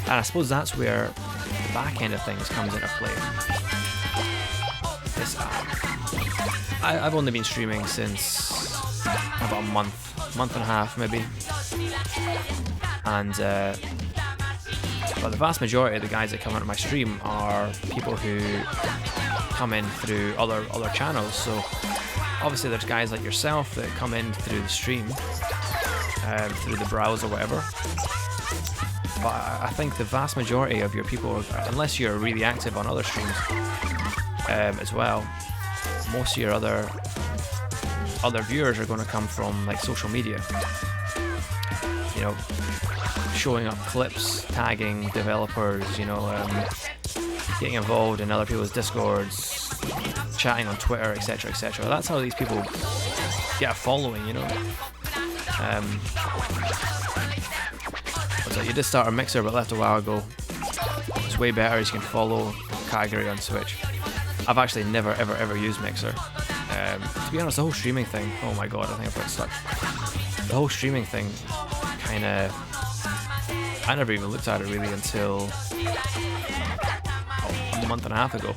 Speaker 1: And I suppose that's where the back end of things comes into play. I've only been streaming since about a month and a half maybe, and But the vast majority of the guys that come into my stream are people who come in through other channels. So obviously there's guys like yourself that come in through the stream, through the browser or whatever. But I think the vast majority of your people, unless you're really active on other streams as well, most of your other viewers are going to come from like social media. You know, showing up clips, tagging developers, you know, getting involved in other people's discords, chatting on Twitter, etc., etc. That's how these people get a following, you know. So you did start a Mixer but left a while ago. It's way better as you can follow Kagari on Twitch. I've actually never ever used Mixer. To be honest, the whole streaming thing, oh my god, I think I've got stuck. The whole streaming thing kinda, I never even looked at it really until a month and a half ago.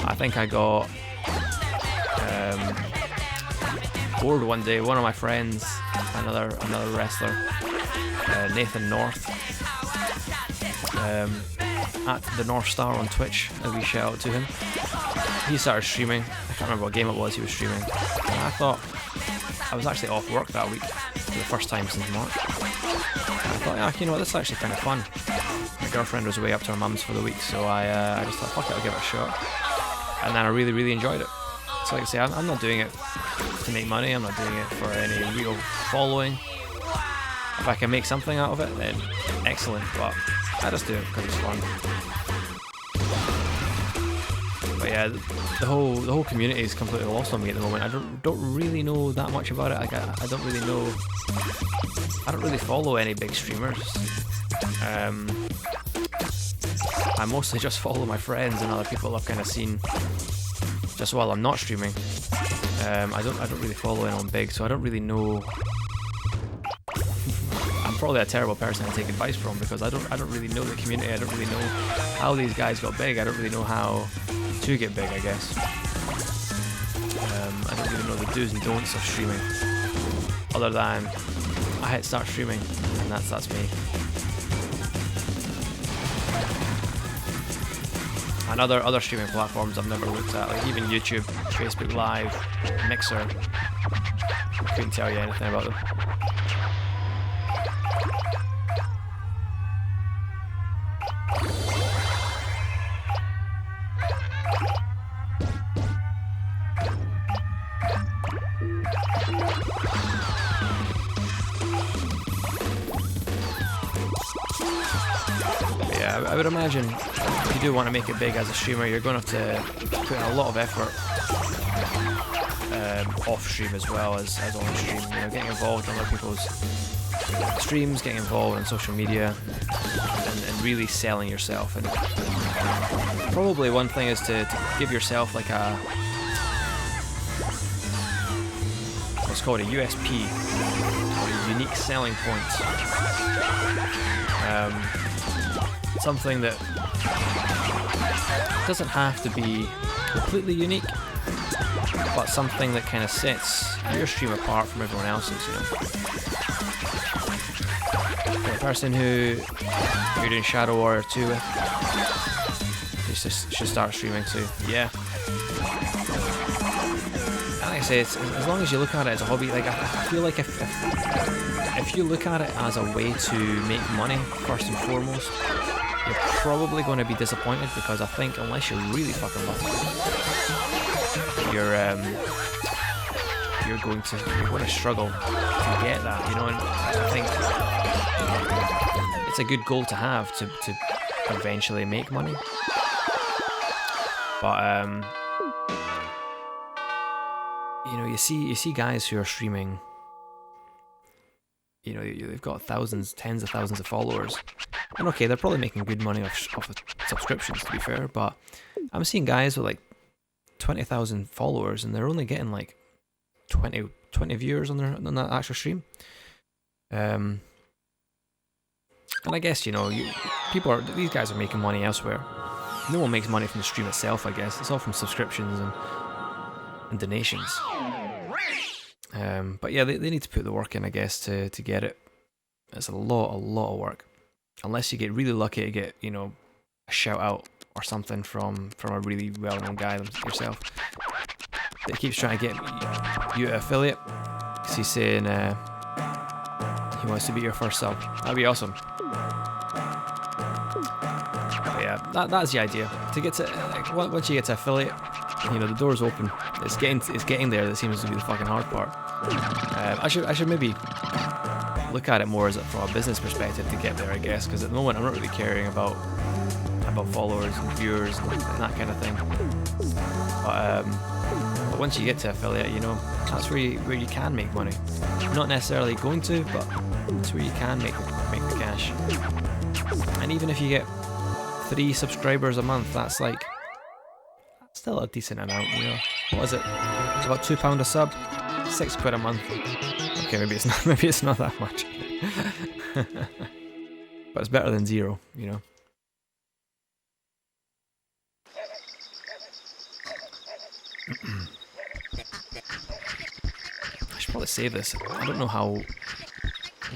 Speaker 1: I think I got bored one day. One of my friends, another wrestler, Nathan North, at the North Star on Twitch, a wee shout out to him. He started streaming. I can't remember what game it was he was streaming. And I thought, I was actually off work that week for the first time since March. And I thought, yeah, you know what, this is actually kind of fun. My girlfriend was away up to her mum's for the week, so I just thought, fuck it, I'll give it a shot. And then I really enjoyed it. So like I say, I'm not doing it to make money, I'm not doing it for any real following. If I can make something out of it, then excellent, but I just do it because it's fun. But yeah, the whole community is completely lost on me at the moment. I don't really know that much about it. Like I don't really know. I don't really follow any big streamers. I mostly just follow my friends and other people I've kind of seen just while I'm not streaming. I don't really follow anyone big, so I don't really know. I'm probably a terrible person to take advice from because I don't really know the community. I don't really know how these guys got big. I don't really know how to get big, I guess. I don't really know the do's and don'ts of streaming, other than I hit start streaming, and that's me. And other streaming platforms I've never looked at, like even YouTube, Facebook Live, Mixer. I couldn't tell you anything about them. I would imagine if you do want to make it big as a streamer, you're going to have to put in a lot of effort off stream as well as on stream. You know, getting involved in other people's streams, getting involved in social media, and really selling yourself. And probably one thing is to give yourself like a what's called a USP, or a unique selling point. Something that doesn't have to be completely unique, but something that kind of sets your stream apart from everyone else's, you know. The person who you're doing Shadow Warrior 2 with, you should start streaming too. Yeah. And like I say, it's, as long as you look at it as a hobby, like I feel like if you look at it as a way to make money first and foremost, you're probably going to be disappointed, because I think unless you're really fucking lucky, you're going to struggle to get that, you know. And I think it's a good goal to have to eventually make money. But you know, you see guys who are streaming. You know, they've got thousands, tens of thousands of followers. And okay, they're probably making good money off subscriptions, to be fair, but I'm seeing guys with like 20,000 followers and they're only getting like 20 viewers on that actual stream. And I guess, you know, these guys are making money elsewhere. No one makes money from the stream itself, I guess. It's all from subscriptions and donations. But yeah, they need to put the work in, I guess, to get it. It's a lot of work. unless you get really lucky to get, you know, a shout out or something from a really well-known guy yourself that keeps trying to get you to affiliate, because he's saying he wants to be your first sub. That'd be awesome. But yeah, that's the idea. To get to, like, once you get to affiliate, you know, the door's open. It's getting there that seems to be the fucking hard part. I should maybe look at it more as from a business perspective to get there, I guess, because at the moment I'm not really caring about followers and viewers and that kind of thing. But once you get to affiliate, you know, that's where you can make money. Not necessarily going to, but it's where you can make the cash. And even if you get 3 subscribers a month, that's like still a decent amount, you know. What is it? It's about £2 a sub, £6 a month. Okay, maybe it's not that much. But it's better than 0, you know. I should probably save this. I don't know how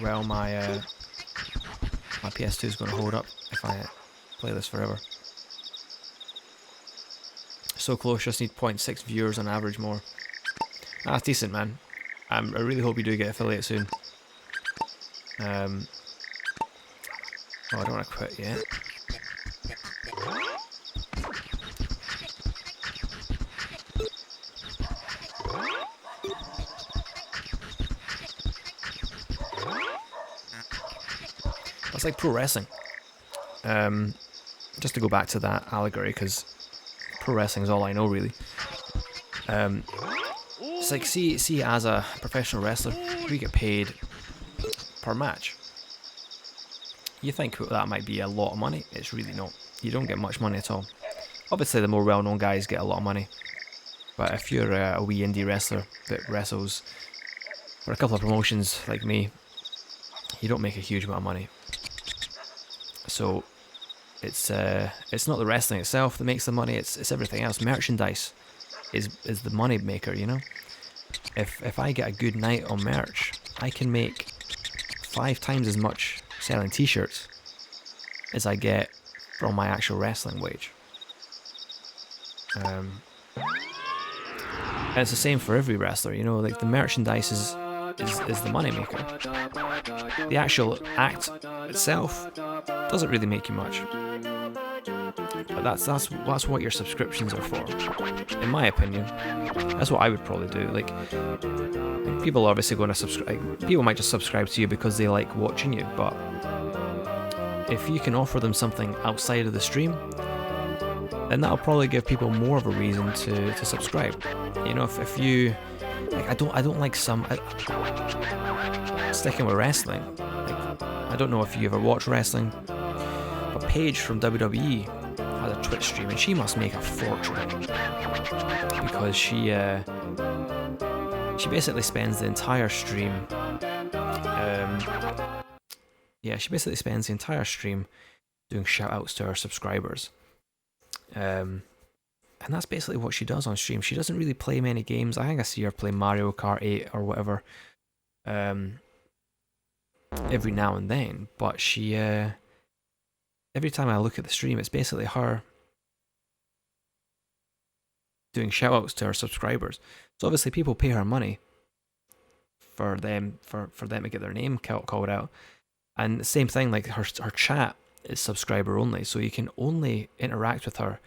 Speaker 1: well my PS2 is going to hold up if I play this forever. So close, just need 0.6 viewers on average more. That's decent, man. I really hope you do get affiliate soon. Oh, I don't want to quit yet. It's like pro wrestling. Just to go back to that allegory, because pro wrestling is all I know, really. It's like, see, as a professional wrestler, we get paid per match. You think that might be a lot of money? It's really not. You don't get much money at all. Obviously, the more well-known guys get a lot of money. But if you're a wee indie wrestler that wrestles for a couple of promotions like me, you don't make a huge amount of money. So it's not the wrestling itself that makes the money. It's everything else. Merchandise is the money maker. You know, if I get a good night on merch, I can make 5 times as much selling t-shirts as I get from my actual wrestling wage. And it's the same for every wrestler. You know, like the merchandise is the money maker. The actual act itself doesn't really make you much. But that's what your subscriptions are for, in my opinion. That's what I would probably do. Like people are obviously going to subscribe. People might just subscribe to you because they like watching you, but if you can offer them something outside of the stream, then that'll probably give people more of a reason to subscribe. You know, if you like, I don't like sticking with wrestling. Like, I don't know if you ever watch wrestling, but Paige from WWE has a Twitch stream, and she must make a fortune because she basically spends the entire stream. She basically spends the entire stream doing shout-outs to her subscribers. And that's basically what she does on stream. She doesn't really play many games. I think I see her play Mario Kart 8 or whatever every now and then. But she, every time I look at the stream, it's basically her doing shout-outs to her subscribers. So obviously people pay her money for them to get their name called out. And the same thing, like her chat is subscriber only, so you can only interact with her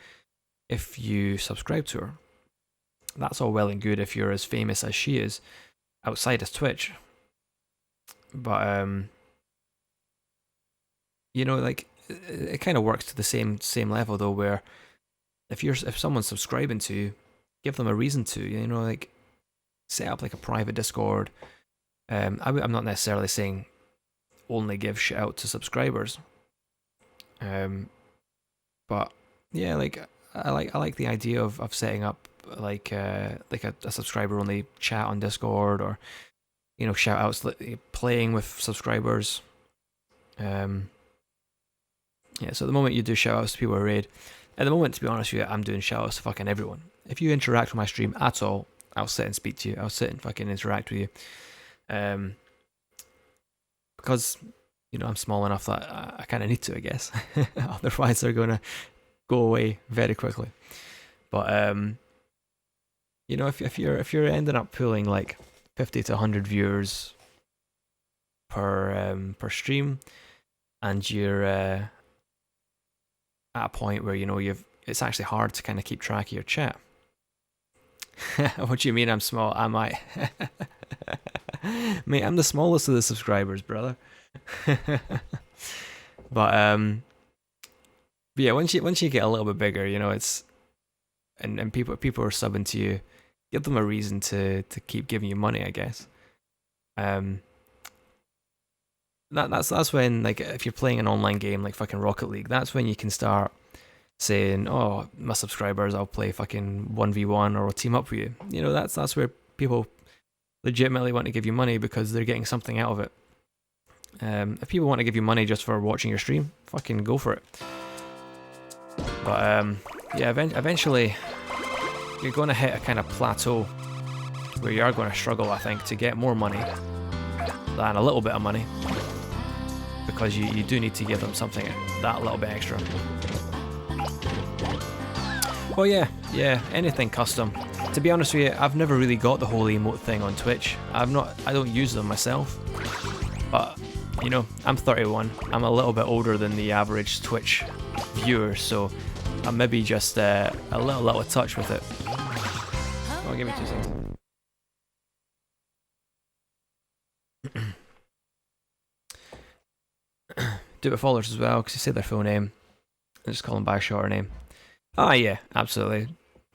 Speaker 1: if you subscribe to her. That's all well and good if you're as famous as she is outside of Twitch. But you know, like it kind of works to the same level though, where if someone's subscribing to you, give them a reason to, you know, like set up like a private Discord. I'm not necessarily saying only give shit out to subscribers. But yeah, like I like the idea of setting up like a subscriber only chat on Discord, or you know, shout outs, playing with subscribers. So at the moment you do shout outs to people who raid. At the moment, to be honest with you, I'm doing shout outs to fucking everyone. If you interact with my stream at all, I'll sit and speak to you. I'll sit and fucking interact with you. Because you know, I'm small enough that I kind of need to, I guess. Otherwise, they're gonna go away very quickly. But you know, if you're ending up pulling like 50 to 100 viewers per stream, and you're at a point where, you know, it's actually hard to kind of keep track of your chat. What do you mean I'm small? Am I? Mate, I'm the smallest of the subscribers, brother. But yeah, once you get a little bit bigger, you know, it's and people are subbing to you, give them a reason to keep giving you money, I guess. That's when, like, if you're playing an online game like fucking Rocket League, that's when you can start saying, oh, my subscribers, I'll play fucking 1v1 or I'll team up with you. You know, that's where people legitimately want to give you money because they're getting something out of it. If people want to give you money just for watching your stream, fucking go for it. But yeah, eventually you're going to hit a kind of plateau where you are going to struggle, I think, to get more money than a little bit of money, because you do need to give them something that little bit extra. Well, yeah, anything custom. To be honest with you, I've never really got the whole emote thing on Twitch. I don't use them myself, but you know, I'm 31. I'm a little bit older than the average Twitch viewer, so I'm maybe just a little touch with it. Oh, give me 2 seconds. Do it with followers as well, because you say their full name. I just call them by a shorter name. Ah, yeah, absolutely.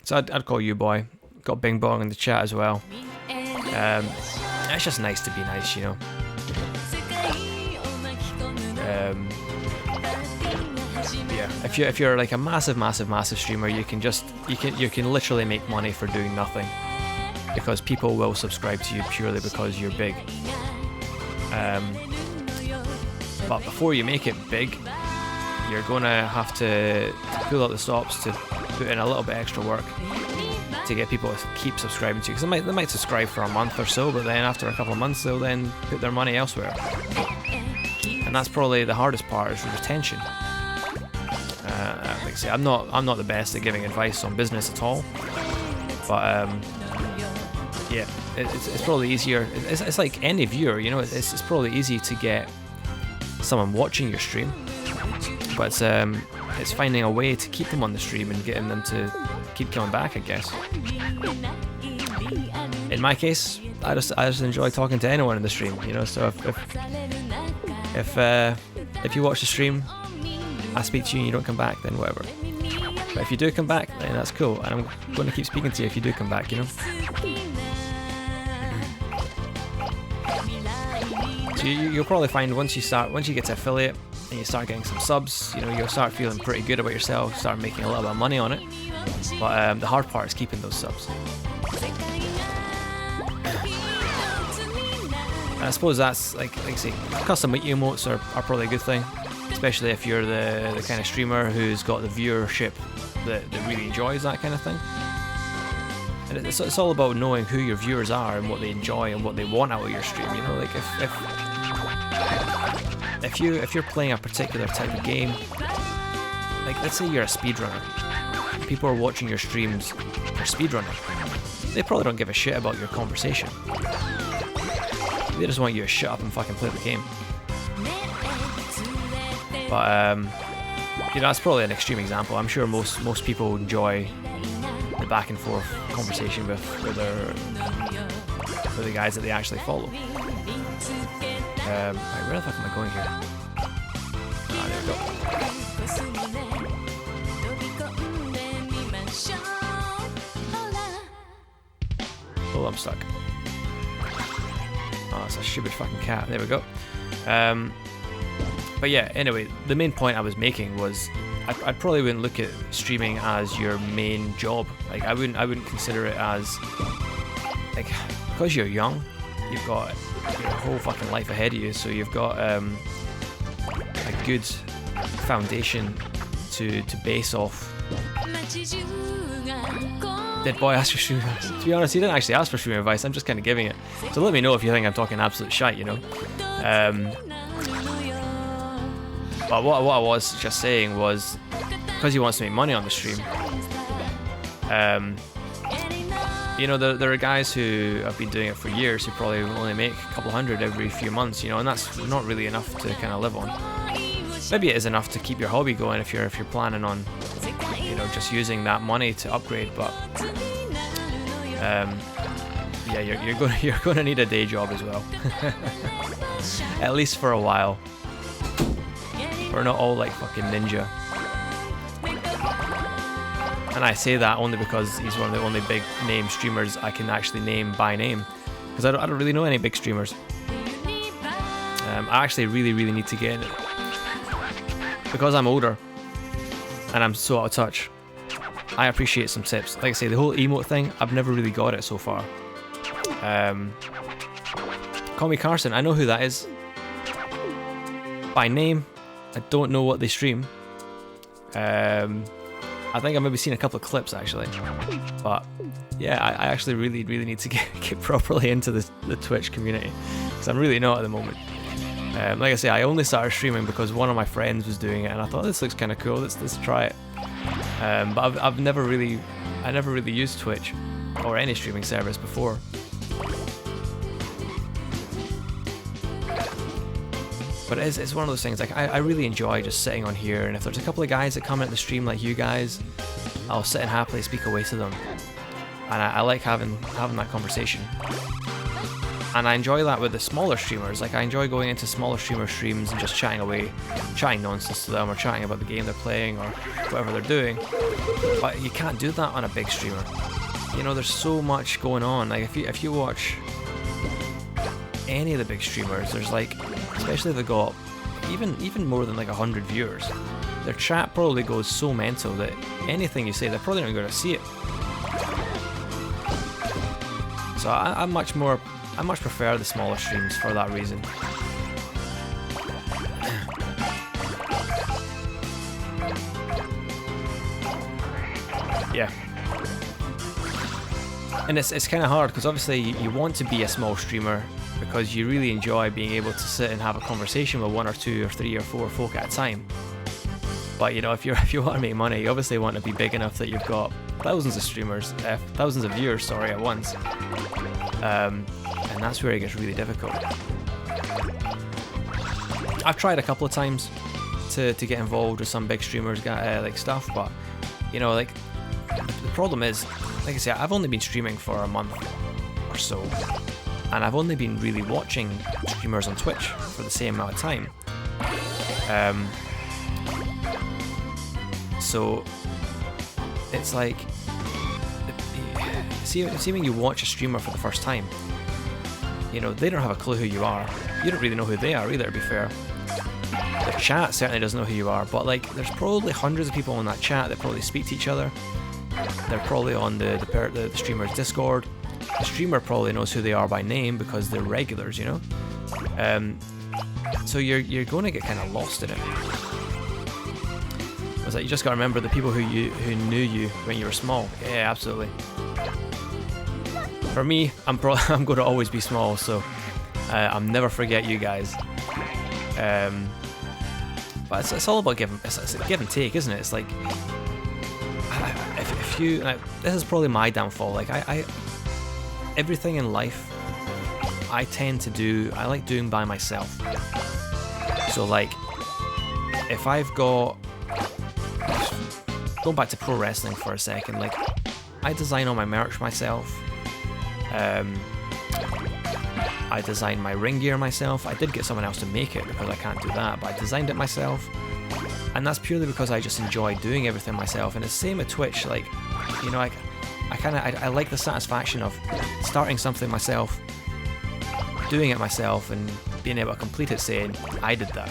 Speaker 1: So I'd call you boy. Got Bing Bong in the chat as well. It's just nice to be nice, you know. Yeah, if you're like a massive streamer, you can literally make money for doing nothing, because people will subscribe to you purely because you're big. But before you make it big, you're gonna have to pull out the stops to put in a little bit extra work to get people to keep subscribing to you, because they might subscribe for a month or so, but then after a couple of months they'll then put their money elsewhere, and that's probably the hardest part, is retention. Like I say, I'm not the best at giving advice on business at all, but yeah, it's probably easier. It's like any viewer, you know. It's probably easy to get someone watching your stream, but it's finding a way to keep them on the stream and getting them to keep coming back, I guess. In my case, I just enjoy talking to anyone in the stream, you know. So if you watch the stream, I speak to you and you don't come back, then whatever. But if you do come back, then that's cool, and I'm going to keep speaking to you if you do come back, you know. So you'll probably find once you get to affiliate and you start getting some subs, you know, you'll start feeling pretty good about yourself, start making a little bit of money on it. But the hard part is keeping those subs. And I suppose that's like I say, custom emotes are probably a good thing, especially if you're the kind of streamer who's got the viewership that really enjoys that kind of thing. And it's all about knowing who your viewers are and what they enjoy and what they want out of your stream. You know, like if you're playing a particular type of game, like let's say you're a speedrunner, people are watching your streams for speedrunning. They probably don't give a shit about your conversation. They just want you to shut up and fucking play the game. But you know, that's probably an extreme example. I'm sure most people enjoy the back and forth conversation with the guys that they actually follow. Right, where the fuck am I going here? Ah, there we go. Oh, I'm stuck. Oh, it's a stupid fucking cat. There we go. But yeah, anyway, the main point I was making was I probably wouldn't look at streaming as your main job. Like I wouldn't consider it as, like, because you're young, you've got your whole fucking life ahead of you, so you've got a good foundation to base off. Dead boy asked for streaming advice. To be honest, he didn't actually ask for streaming advice, I'm just kind of giving it. So let me know if you think I'm talking absolute shite, you know. But what I was just saying was, because he wants to make money on the stream, you know, there are guys who have been doing it for years who probably only make a couple hundred every few months, you know, and that's not really enough to kind of live on. Maybe it is enough to keep your hobby going if you're planning on, you know, just using that money to upgrade. But yeah, you're going to need a day job as well, at least for a while. We're not all like fucking Ninja. And I say that only because he's one of the only big name streamers I can actually name by name, because I don't really know any big streamers. I actually really need to get in it, because I'm older and I'm so out of touch. I appreciate some tips. Like I say, the whole emote thing, I've never really got it so far. Call me Carson, I know who that is. By name, I don't know what they stream. I think I've maybe seen a couple of clips actually, but yeah, I actually really need to get properly into the Twitch community, because I'm really not at the moment. Like I say, I only started streaming because one of my friends was doing it, and I thought this looks kind of cool. Let's try it. But I never really used Twitch or any streaming service before. But it's one of those things, like I really enjoy just sitting on here, and if there's a couple of guys that come into the stream like you guys, I'll sit and happily speak away to them. And I like having that conversation. And I enjoy that with the smaller streamers. Like I enjoy going into smaller streamer streams and just chatting away, chatting nonsense to them, or chatting about the game they're playing or whatever they're doing. But you can't do that on a big streamer. You know, there's so much going on. Like if you watch any of the big streamers, there's like, especially if they got even more than like 100 viewers, their chat probably goes so mental that anything you say, they're probably not going to see it. So I much prefer the smaller streams for that reason. Yeah. And it's kind of hard, because obviously you want to be a small streamer because you really enjoy being able to sit and have a conversation with 1 or 2 or 3 or 4 folk at a time. But you know, if you want to make money, you obviously want to be big enough that you've got thousands of viewers, sorry, at once. And that's where it gets really difficult. I've tried a couple of times to get involved with some big streamers like stuff, but you know, like the problem is, like I say, I've only been streaming for a month or so, and I've only been really watching streamers on Twitch for the same amount of time. So it's like, see when you watch a streamer for the first time, you know, they don't have a clue who you are. You don't really know who they are either, to be fair. The chat certainly doesn't know who you are, but like, there's probably hundreds of people in that chat that probably speak to each other. They're probably on the streamer's Discord. The streamer probably knows who they are by name because they're regulars, you know. So you're going to get kind of lost in it. It's like, you just got to remember the people who knew you when you were small. Yeah, absolutely. For me, I'm going to always be small, so I'll never forget you guys. But it's all about it's a give and take, isn't it? It's like, if you, this is probably my downfall. Like everything in life, I like doing by myself. So like, if I've got, going back to pro wrestling for a second, like I design all my merch myself. I designed my ring gear myself. I did get someone else to make it because I can't do that, but I designed it myself, and that's purely because I just enjoy doing everything myself. And it's the same at Twitch. Like, you know, I like the satisfaction of starting something myself, doing it myself, and being able to complete it, saying I did that.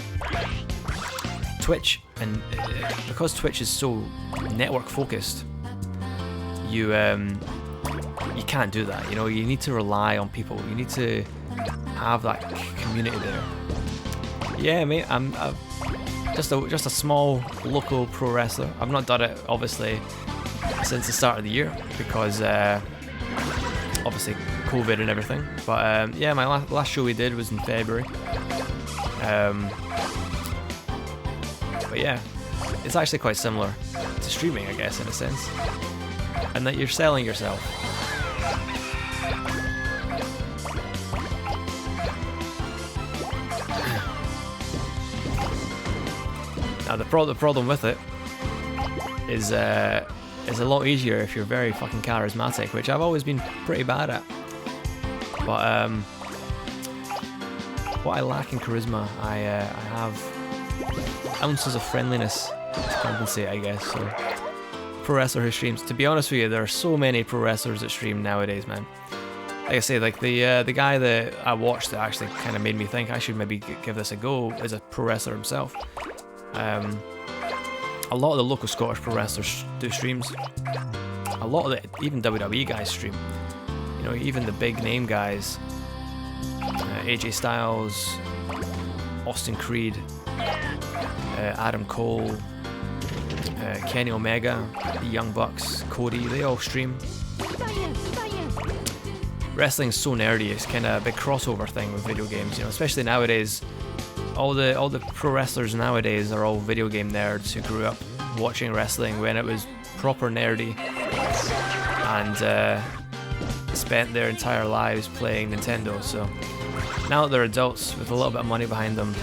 Speaker 1: Twitch, and because Twitch is so network focused, you can't do that. You know, you need to rely on people. You need to have that community there. Yeah, mate, I'm just a small local pro wrestler. I've not done it obviously since the start of the year because obviously COVID and everything. But yeah, my last show we did was in February. But yeah, it's actually quite similar to streaming, I guess, in a sense. And that you're selling yourself. Now the problem with it is it's a lot easier if you're very fucking charismatic, which I've always been pretty bad at. But what I lack in charisma, I have ounces of friendliness to compensate, I guess. So, pro wrestler who streams. To be honest with you, there are so many pro wrestlers that stream nowadays, man. Like I say, like the guy that I watched that actually kind of made me think I should maybe give this a go is a pro wrestler himself. A lot of the local Scottish pro wrestlers do streams. A lot of the even WWE guys stream. You know, even the big name guys, AJ Styles, Austin Creed, Adam Cole, Kenny Omega, the Young Bucks, Cody, they all stream. Wrestling's so nerdy, it's kind of a big crossover thing with video games, you know, especially nowadays. All the pro wrestlers nowadays are all video game nerds who grew up watching wrestling when it was proper nerdy and spent their entire lives playing Nintendo. So now that they're adults with a little bit of money behind them,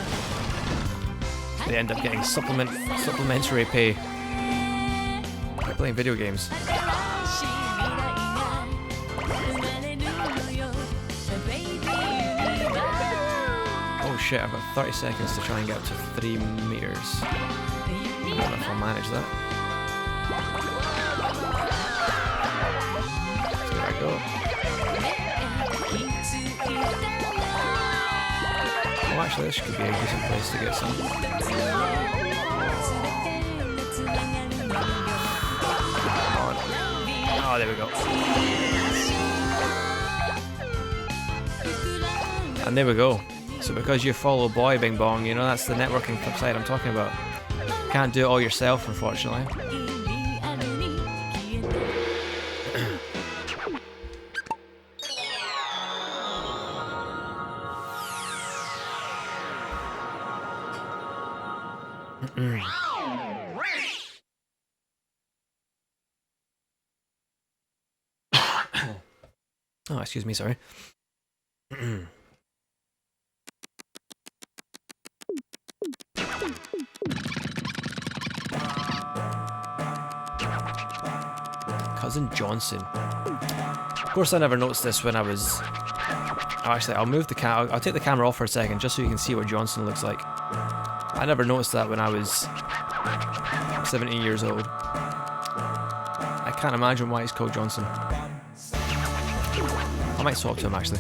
Speaker 1: they end up getting supplementary pay by playing video games. Oh shit, I've got 30 seconds to try and get up to 3 meters. I don't know if I'll manage that. There I go. Oh, actually, this could be a decent place to get some. Come on. Oh, there we go. And there we go. So because you follow Boy Bing Bong, you know, that's the networking side I'm talking about. Can't do it all yourself, unfortunately. Oh, excuse me, sorry. Cousin Johnson. Of course, I never noticed this when I was. Oh, actually, I'll move the I'll take the camera off for a second just so you can see what Johnson looks like. I never noticed that when I was 17 years old. I can't imagine why he's called Johnson. I might swap to him actually.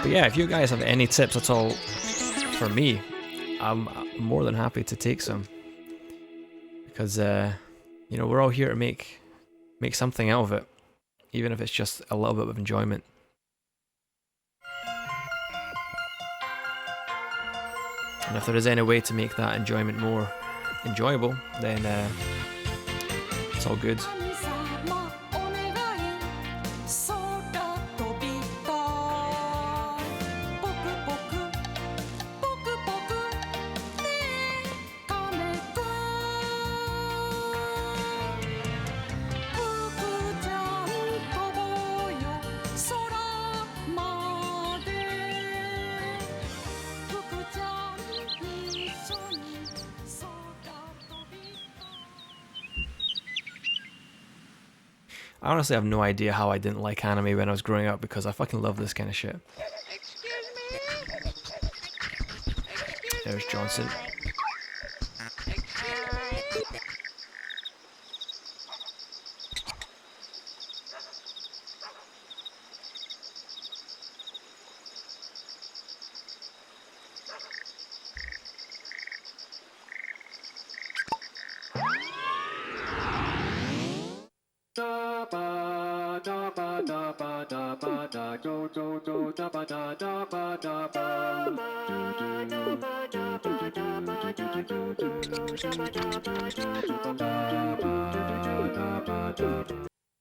Speaker 1: But yeah, if you guys have any tips at all for me, I'm more than happy to take some. Because, you know, we're all here to make something out of it. Even if it's just a little bit of enjoyment. And if there is any way to make that enjoyment more enjoyable, then it's all good. I honestly have no idea how I didn't like anime when I was growing up because I fucking love this kind of shit. There's Johnson.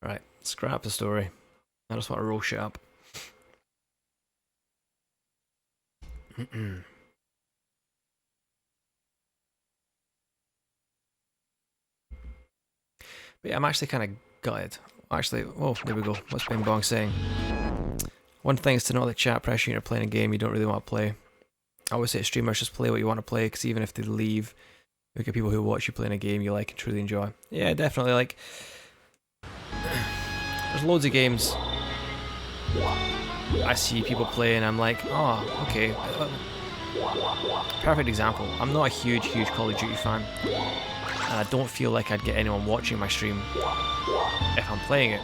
Speaker 1: Right, scrap the story. I just want to roll shit up. But yeah, I'm actually kind of gutted. Actually, oh, there we go. What's Bing Bong saying? One thing is to not let chat pressure you into playing a game you don't really want to play. I always say to streamers, just play what you want to play, because even if they leave, look at people who watch you playing a game you like and truly enjoy. Yeah, definitely. Like, there's loads of games I see people play and I'm like, oh, okay. Perfect example. I'm not a huge Call of Duty fan, and I don't feel like I'd get anyone watching my stream if I'm playing it.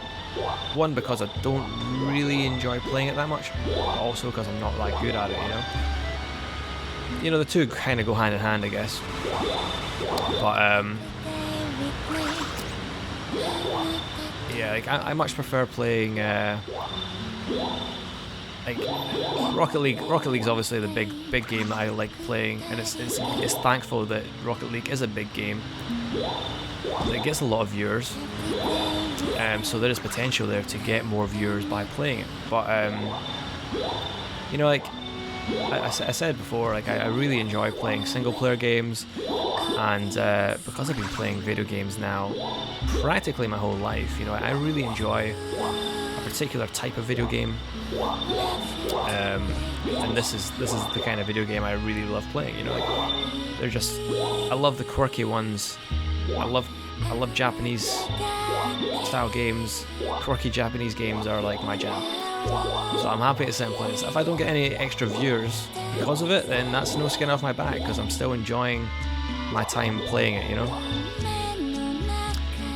Speaker 1: One, because I don't really enjoy playing it that much, but also because I'm not that good at it, you know? You know, the two kind of go hand in hand, I guess. But, yeah, like, I much prefer playing, like, Rocket League. Rocket League's obviously the big game that I like playing, and it's thankful that Rocket League is a big game. It gets a lot of viewers, so there is potential there to get more viewers by playing it. But you know, like I said before, like I really enjoy playing single player games, and because I've been playing video games now practically my whole life, you know, I really enjoy a particular type of video game, and this is the kind of video game I really love playing. You know, like they're just, I love the quirky ones. I love Japanese style games. Quirky Japanese games are like my jam. So I'm happy to sit and play this. If I don't get any extra viewers because of it, then that's no skin off my back, because I'm still enjoying my time playing it, you know?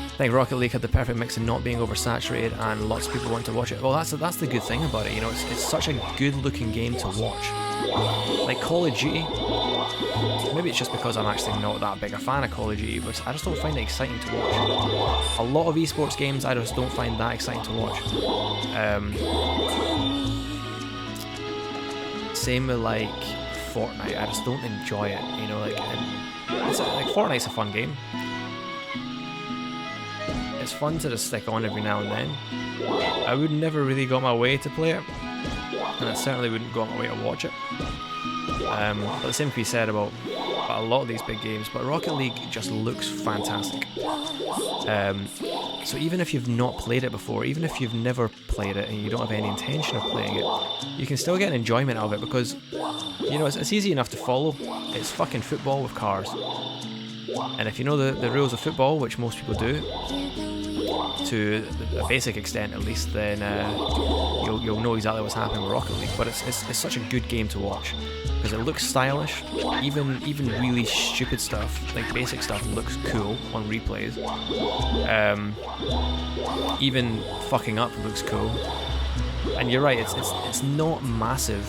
Speaker 1: I think Rocket League had the perfect mix of not being oversaturated and lots of people want to watch it. Well, that's the good thing about it, you know? It's such a good looking game to watch. Like Call of Duty, maybe it's just because I'm actually not that big a fan of Call of Duty, but I just don't find it exciting to watch. A lot of esports games I just don't find that exciting to watch. Same with like Fortnite, I just don't enjoy it, you know, like Fortnite's a fun game. It's fun to just stick on every now and then. I would never really go my way to play it, and I certainly wouldn't go out my way to watch it. But the same can be said about a lot of these big games, but Rocket League just looks fantastic. So even if you've not played it before, even if you've never played it and you don't have any intention of playing it, you can still get an enjoyment of it, because, you know, it's easy enough to follow. It's fucking football with cars. And if you know the rules of football, which most people do, to a basic extent at least, then you'll know exactly what's happening with Rocket League. But it's such a good game to watch, because it looks stylish. Even really stupid stuff, like basic stuff, looks cool on replays. Even fucking up looks cool. And you're right, it's not massive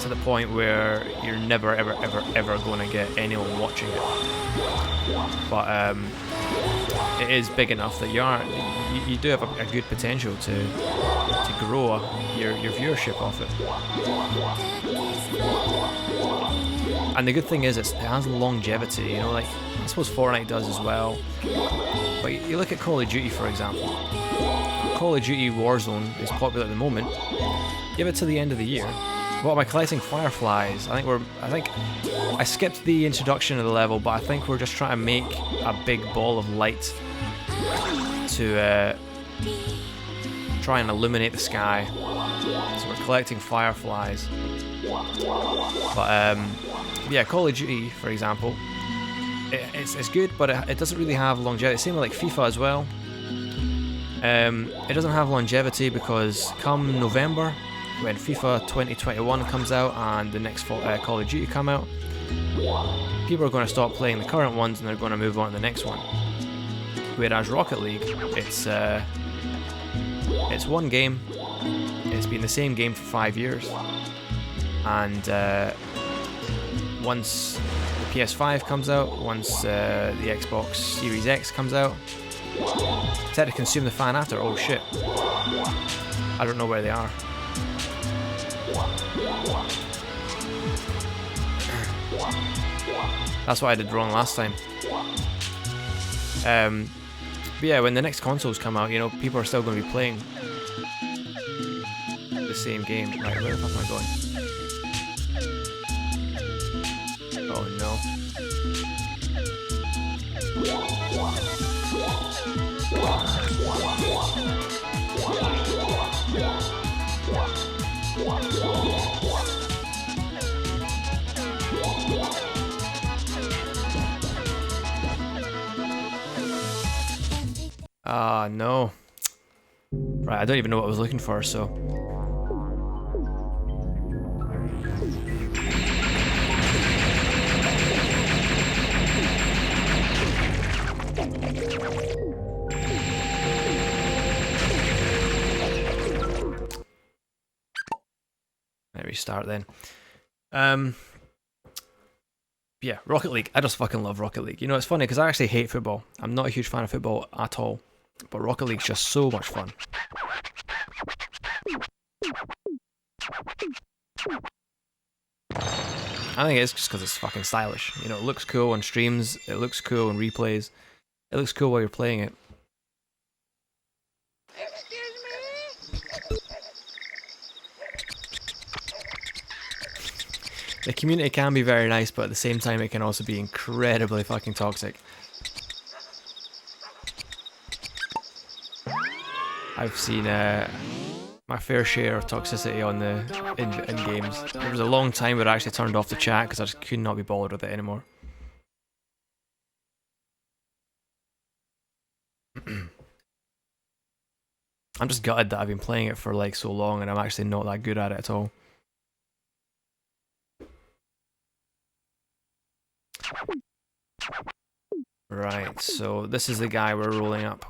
Speaker 1: to the point where you're never ever going to get anyone watching it. But it is big enough that you do have a good potential to grow your viewership off it. And the good thing is it has longevity, you know, like I suppose Fortnite does as well. But you look at Call of Duty, for example. Call of Duty Warzone is popular at the moment. Give it to the end of the year. What am I collecting? Fireflies. I think I skipped the introduction of the level, but I think we're just trying to make a big ball of light to try and illuminate the sky. So we're collecting fireflies. But yeah, Call of Duty, for example, it's good, but it doesn't really have longevity. Same with like FIFA as well. It doesn't have longevity because come November, when FIFA 2021 comes out and the next Call of Duty come out, people are going to stop playing the current ones and they're going to move on to the next one. Whereas Rocket League, it's one game. It's been the same game for 5 years, and once the PS5 comes out, once the Xbox Series X comes out, Set to consume the fan after. Oh shit. I don't know where they are. That's what I did wrong last time. But yeah, when the next consoles come out, you know, people are still going to be playing the same game. Right, where the fuck am I going? Oh no. Ah, no. Right, I don't even know what I was looking for, so... Let me restart then. Yeah, Rocket League. I just fucking love Rocket League. You know, it's funny because I actually hate football. I'm not a huge fan of football at all. But Rocket League's just so much fun. I think it's just because it's fucking stylish. You know, it looks cool on streams, it looks cool on replays, it looks cool while you're playing it. The community can be very nice, but at the same time it can also be incredibly fucking toxic. I've seen my fair share of toxicity on the in games. There was a long time where I actually turned off the chat because I just could not be bothered with it anymore. I'm just gutted that I've been playing it for like so long and I'm actually not that good at it at all. Right, so this is the guy we're rolling up.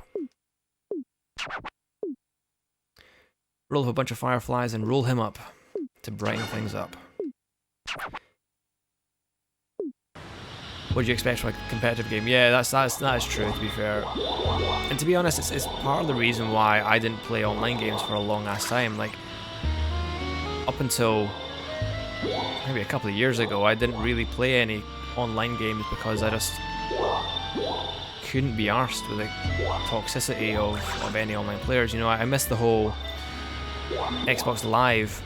Speaker 1: Roll up a bunch of fireflies and roll him up to brighten things up. What do you expect from a competitive game? Yeah, that is true, to be fair. And to be honest, it's part of the reason why I didn't play online games for a long ass time. Like, up until maybe a couple of years ago, I didn't really play any online games because I just couldn't be arsed with the toxicity of any online players. You know, I missed the whole Xbox Live.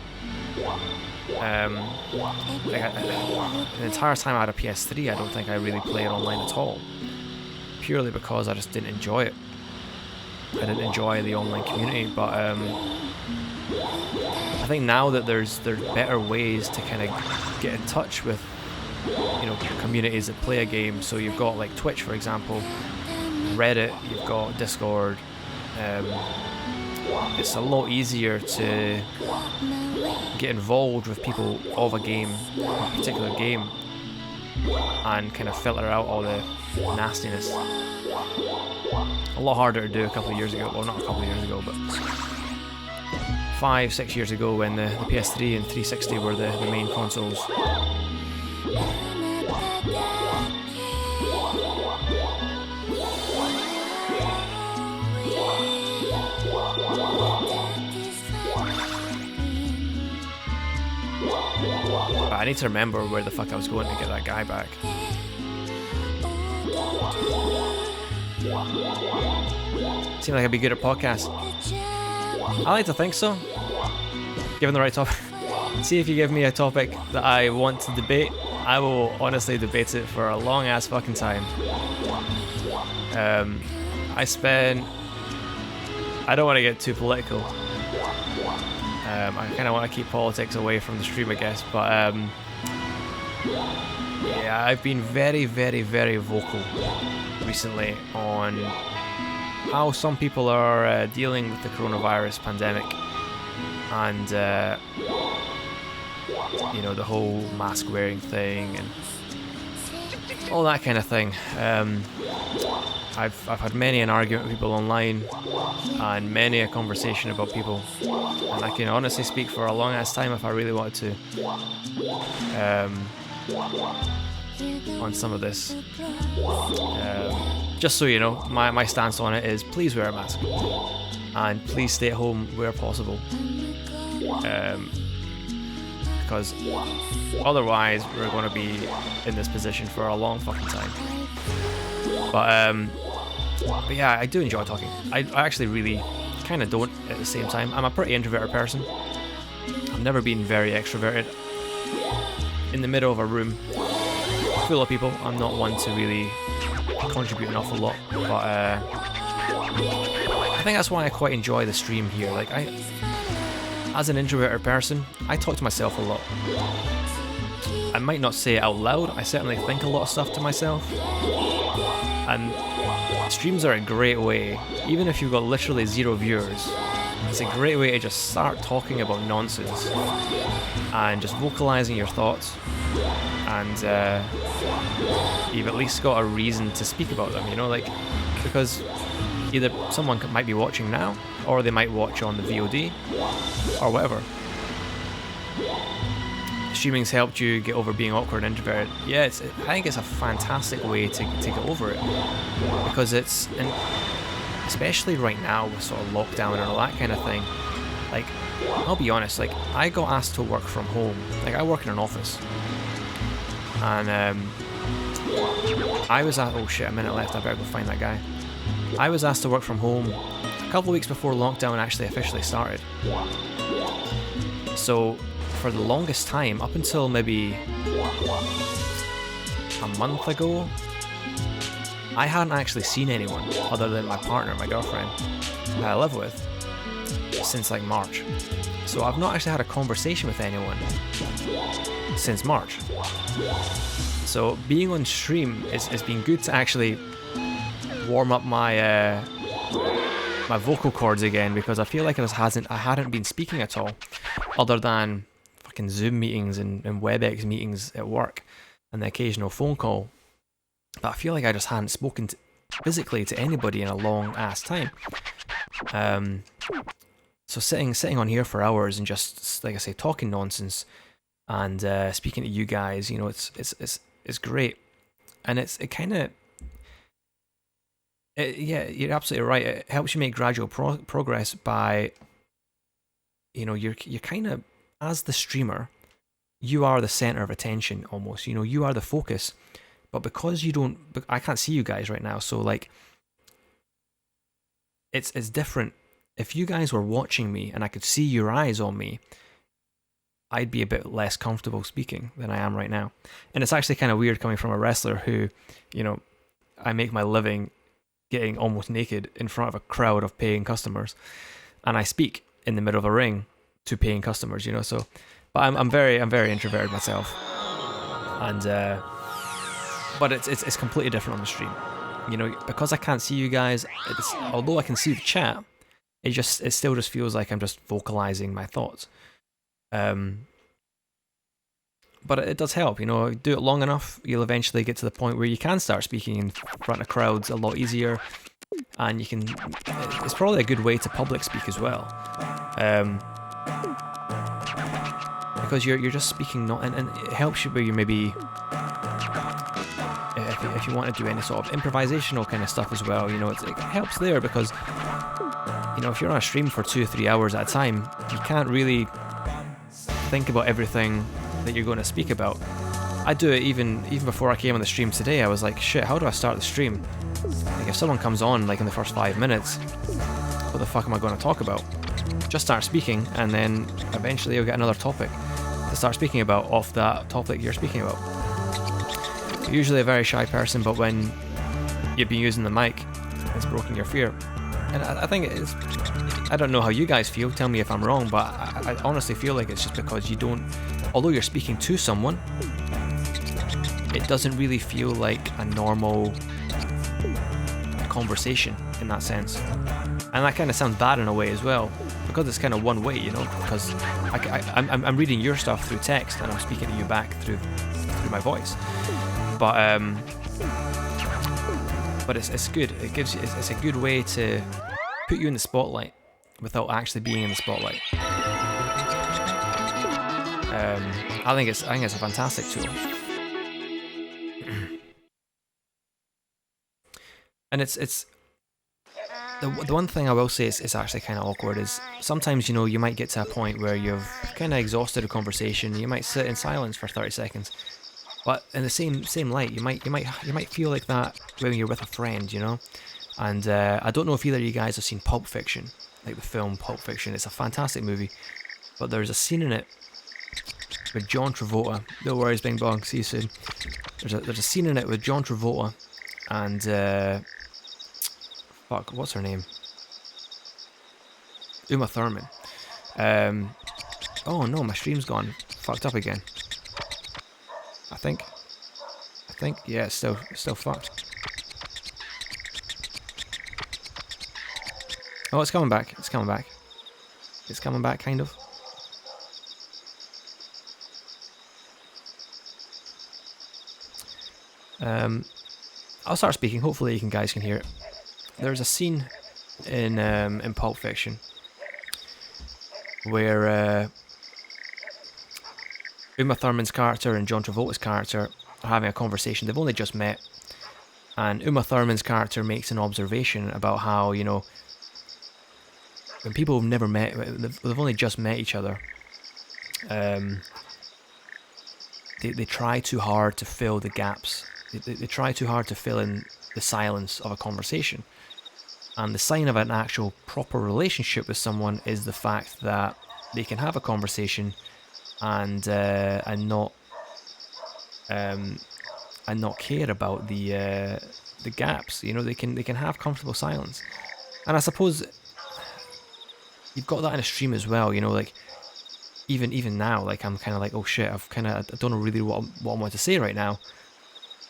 Speaker 1: The entire time I had a PS3, I don't think I really played online at all. Purely because I just didn't enjoy it. I didn't enjoy the online community, but I think now that there's better ways to kind of get in touch with, you know, communities that play a game. So you've got like Twitch, for example, Reddit, you've got Discord. It's a lot easier to get involved with people of a game, a particular game, and kind of filter out all the nastiness. A lot harder to do a couple of years ago. Well, not a couple of years ago, but 5-6 years ago when the PS3 and 360 were the main consoles. I need to remember where the fuck I was going to get that guy back. Seemed like I'd be good at podcasts. I like to think so. Given the right topic. See, if you give me a topic that I want to debate, I will honestly debate it for a long ass fucking time. I don't want to get too political. I kind of want to keep politics away from the stream, I guess, but yeah, I've been very, very, very vocal recently on how some people are dealing with the coronavirus pandemic and you know, the whole mask wearing thing and all that kind of thing. I've had many an argument with people online and many a conversation about people, and I can honestly speak for a long ass time if I really wanted to on some of this. just so you know, my stance on it is please wear a mask and please stay at home where possible, because otherwise we're going to be in this position for a long fucking time. But yeah, I do enjoy talking. I actually really kind of don't at the same time. I'm a pretty introverted person. I've never been very extroverted. In the middle of a room full of people, I'm not one to really contribute an awful lot, but I think that's why I quite enjoy the stream here. Like, as an introverted person, I talk to myself a lot. I might not say it out loud, I certainly think a lot of stuff to myself, and streams are a great way, even if you've got literally 0 viewers, it's a great way to just start talking about nonsense and just vocalizing your thoughts, and you've at least got a reason to speak about them, you know, like, because either someone might be watching now, or they might watch on the VOD, or whatever. Streaming's helped you get over being awkward and introverted. Yeah, I think it's a fantastic way to get over it, because and especially right now with sort of lockdown and all that kind of thing. Like, I'll be honest, like, I got asked to work from home. Like, I work in an office, and I was at, oh shit, a minute left, I better go find that guy. I was asked to work from home a couple of weeks before lockdown actually officially started. So for the longest time, up until maybe a month ago, I hadn't actually seen anyone other than my partner, my girlfriend, that I live with, since like March. So I've not actually had a conversation with anyone since March. So being on stream has been good to actually warm up my my vocal cords again, because I feel like I hadn't been speaking at all, other than fucking Zoom meetings and WebEx meetings at work and the occasional phone call. But I feel like I just hadn't spoken physically to anybody in a long ass time. So sitting on here for hours and just, like I say, talking nonsense and speaking to you guys, you know, it's great, and yeah, you're absolutely right. It helps you make gradual progress by, you know, you're kind of, as the streamer, you are the center of attention almost. You know, you are the focus. But because I can't see you guys right now, so like, it's different. If you guys were watching me and I could see your eyes on me, I'd be a bit less comfortable speaking than I am right now. And it's actually kind of weird coming from a wrestler who, you know, I make my living getting almost naked in front of a crowd of paying customers, and I speak in the middle of a ring to paying customers, you know. So, but I'm very introverted myself, and but it's completely different on the stream, you know, because I can't see you guys. Although I can see the chat, it still just feels like I'm just vocalizing my thoughts. But it does help, you know. Do it long enough, you'll eventually get to the point where you can start speaking in front of crowds a lot easier, and you can. It's probably a good way to public speak as well, because you're just speaking and it helps you where you maybe. If you want to do any sort of improvisational kind of stuff as well, you know, it helps there, because, you know, if you're on a stream for 2 or 3 hours at a time, you can't really think about everything that you're going to speak about. I do it even before I came on the stream today. I was like, shit, how do I start the stream? Like, if someone comes on like in the first 5 minutes, what the fuck am I going to talk about? Just start speaking, and then eventually you'll get another topic to start speaking about off that topic you're speaking about. You're usually a very shy person, but when you've been using the mic, it's broken your fear. And I think it's, I don't know how you guys feel, tell me if I'm wrong, but I honestly feel like it's just because you don't, although you're speaking to someone, it doesn't really feel like a normal conversation in that sense. And that kind of sounds bad in a way as well, because it's kind of one way, you know, because I'm reading your stuff through text and I'm speaking to you back through my voice. But it's good. It's a good way to put you in the spotlight without actually being in the spotlight. I think it's a fantastic tool. And it's the one thing I will say is actually kind of awkward is sometimes, you know, you might get to a point where you've kind of exhausted a conversation. You might sit in silence for 30 seconds, but in the same light, you might feel like that when you're with a friend, you know. And I don't know if either of you guys have seen Pulp Fiction, like the film Pulp Fiction. It's a fantastic movie, but there's a scene in it with John Travolta. No worries, Bing Bong. See you soon. There's a scene in it with John Travolta and fuck, what's her name? Uma Thurman. Oh no, my stream's gone fucked up again. I think, yeah, it's still fucked. Oh, it's coming back. It's coming back. It's coming back, kind of. I'll start speaking. Hopefully, you guys can hear it. There's a scene in Pulp Fiction where Uma Thurman's character and John Travolta's character are having a conversation. They've only just met, and Uma Thurman's character makes an observation about how, you know, when people have never met, they've only just met each other, they try too hard to fill the gaps. They try too hard to fill in the silence of a conversation. And the sign of an actual proper relationship with someone is the fact that they can have a conversation and not care about the gaps. You know, they can have comfortable silence. And I suppose you've got that in a stream as well. You know, like even now, like I'm kind of like, oh shit, I don't know really what I want to say right now.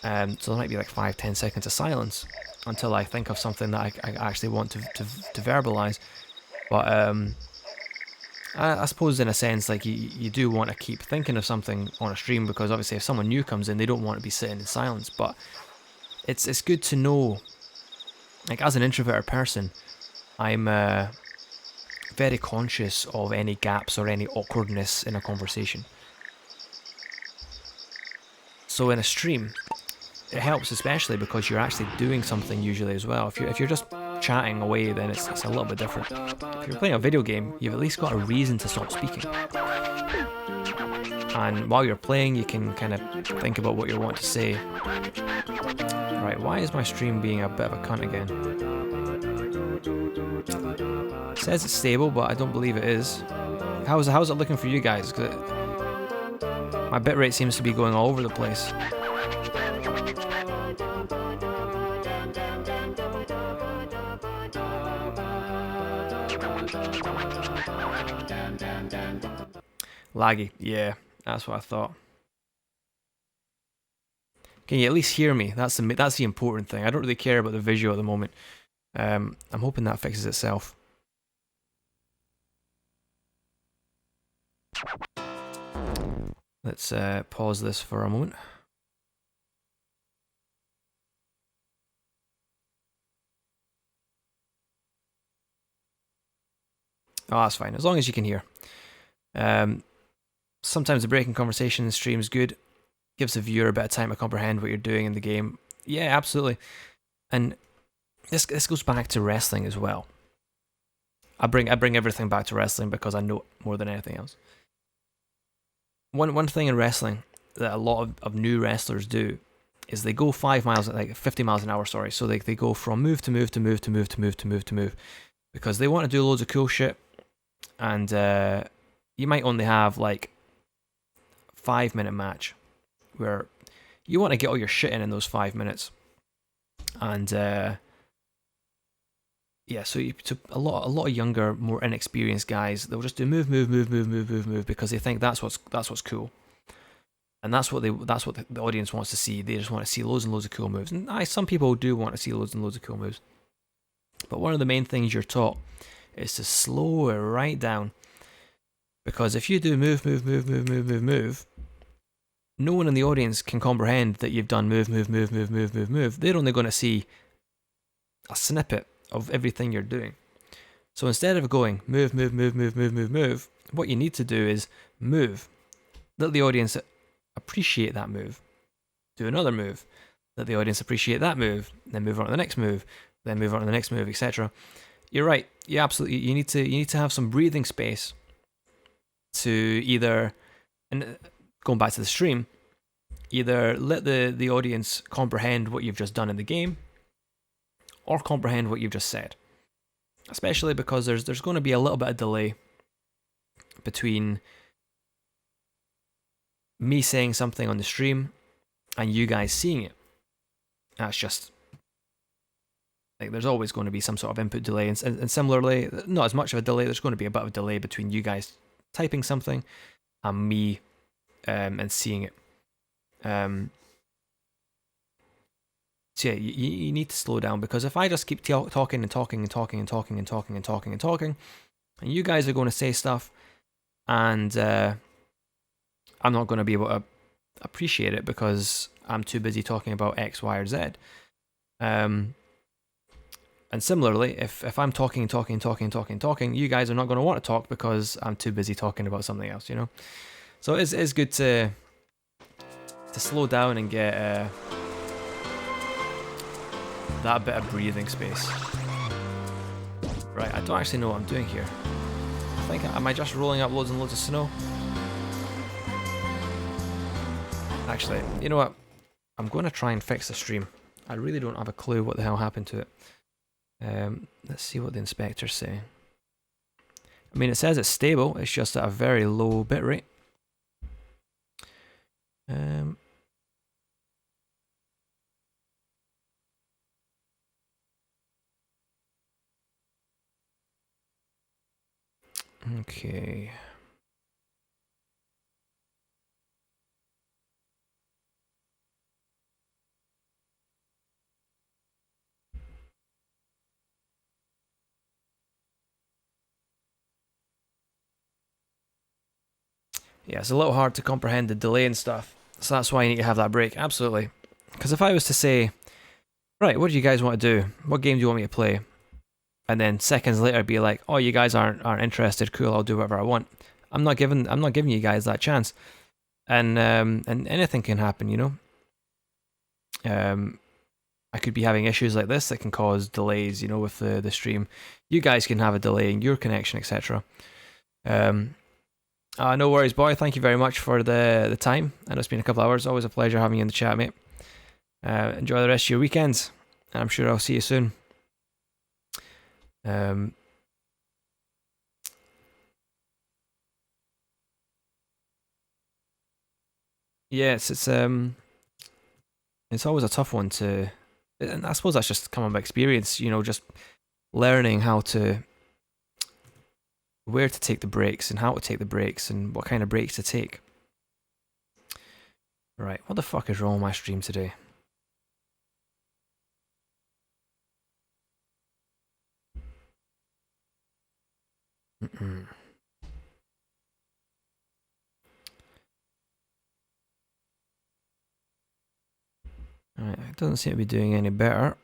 Speaker 1: So there might be like 5-10 seconds of silence until I think of something that I actually want to verbalize. But I suppose in a sense, like you do want to keep thinking of something on a stream, because obviously if someone new comes in, they don't want to be sitting in silence. But it's good to know, like as an introverted person, I'm very conscious of any gaps or any awkwardness in a conversation. So in a stream, it helps especially because you're actually doing something usually as well. If you're just chatting away, then it's a little bit different. If you're playing a video game, you've at least got a reason to stop speaking. And while you're playing, you can kind of think about what you want to say. Right, why is my stream being a bit of a cunt again? It says it's stable, but I don't believe it is. How's it looking for you guys? 'Cause my bitrate seems to be going all over the place. Laggy, yeah, that's what I thought. Can you at least hear me? That's the important thing. I don't really care about the visual at the moment. I'm hoping that fixes itself. Let's pause this for a moment. Oh, that's fine, as long as you can hear. Sometimes the breaking conversation in the stream is good. Gives the viewer a bit of time to comprehend what you're doing in the game. Yeah, absolutely. And this goes back to wrestling as well. I bring everything back to wrestling because I know it more than anything else. One thing in wrestling that a lot of new wrestlers do is they go 5 miles, like 50 miles an hour, sorry. So they go from move to move to move to move to move to move to move, because they want to do loads of cool shit. And you might only have like 5-minute match where you want to get all your shit in those 5 minutes. And yeah, so a lot of younger, more inexperienced guys, they'll just do move because they think that's what's cool, and that's what the audience wants to see. They just want to see loads and loads of cool moves. And some people do want to see loads and loads of cool moves, but one of the main things you're taught is to slow it right down, because if you do move, no one in the audience can comprehend that you've done move. They're only going to see a snippet of everything you're doing. So instead of going move, what you need to do is move. Let the audience appreciate that move. Do another move. let the audience appreciate that move, then move on to the next move, then move on to the next move, etc. You're right. You absolutely you need to have some breathing space to either, and going back to the stream, either let the audience comprehend what you've just done in the game, or comprehend what you've just said. Especially because there's going to be a little bit of delay between me saying something on the stream and you guys seeing it. That's just, like, there's always going to be some sort of input delay, and similarly, not as much of a delay, there's going to be a bit of a delay between you guys typing something and me and seeing it. So yeah, you need to slow down, because if I just keep talking and talking and talking and talking and talking and talking and talking, and you guys are going to say stuff, and I'm not going to be able to appreciate it because I'm too busy talking about X, Y, or Z. And similarly, if I'm talking and talking and talking and talking and talking, you guys are not going to want to talk because I'm too busy talking about something else, you know? So it's good to slow down and get that bit of breathing space. Right, I don't actually know what I'm doing here. I think, am I just rolling up loads and loads of snow? Actually, you know what? I'm going to try and fix the stream. I really don't have a clue what the hell happened to it. Let's see what the inspectors say. I mean, it says it's stable, it's just at a very low bitrate. Okay. Yeah, it's a little hard to comprehend the delay and stuff. So that's why you need to have that break. Absolutely. Because if I was to say, right, what do you guys want to do? What game do you want me to play? And then seconds later be like, oh, you guys aren't interested. Cool, I'll do whatever I want. I'm not giving you guys that chance. And anything can happen, you know. I could be having issues like this that can cause delays, you know, with the stream. You guys can have a delay in your connection, etc. No worries, boy. Thank you very much for the time. I know it's been a couple of hours. Always a pleasure having you in the chat, mate. Enjoy the rest of your weekends. I'm sure I'll see you soon. Yeah, it's always a tough one to, and I suppose that's just come by experience, you know, just learning where to take the breaks and how to take the breaks and what kind of breaks to take. Right, what the fuck is wrong with my stream today? Alright, it doesn't seem to be doing any better.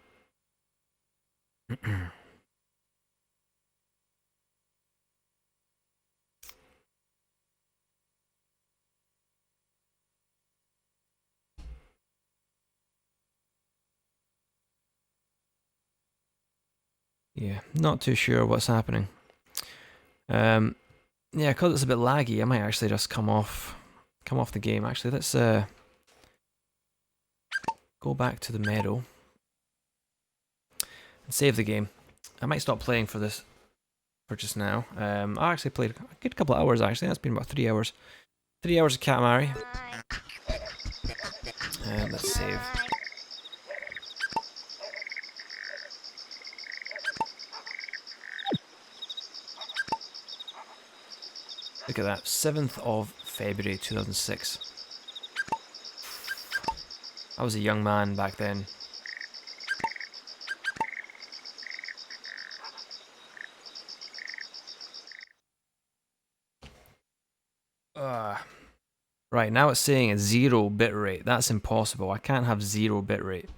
Speaker 1: Yeah, not too sure what's happening. Yeah, because it's a bit laggy, I might actually just come off the game. Actually, let's go back to the meadow and save the game. I might stop playing for just now. I actually played a good couple of hours, actually. That's been about 3 hours. 3 hours of Katamari. Let's save. Look at that, 7th of February 2006. I was a young man back then. Right, now it's saying a 0 bitrate. That's impossible. I can't have 0 bitrate.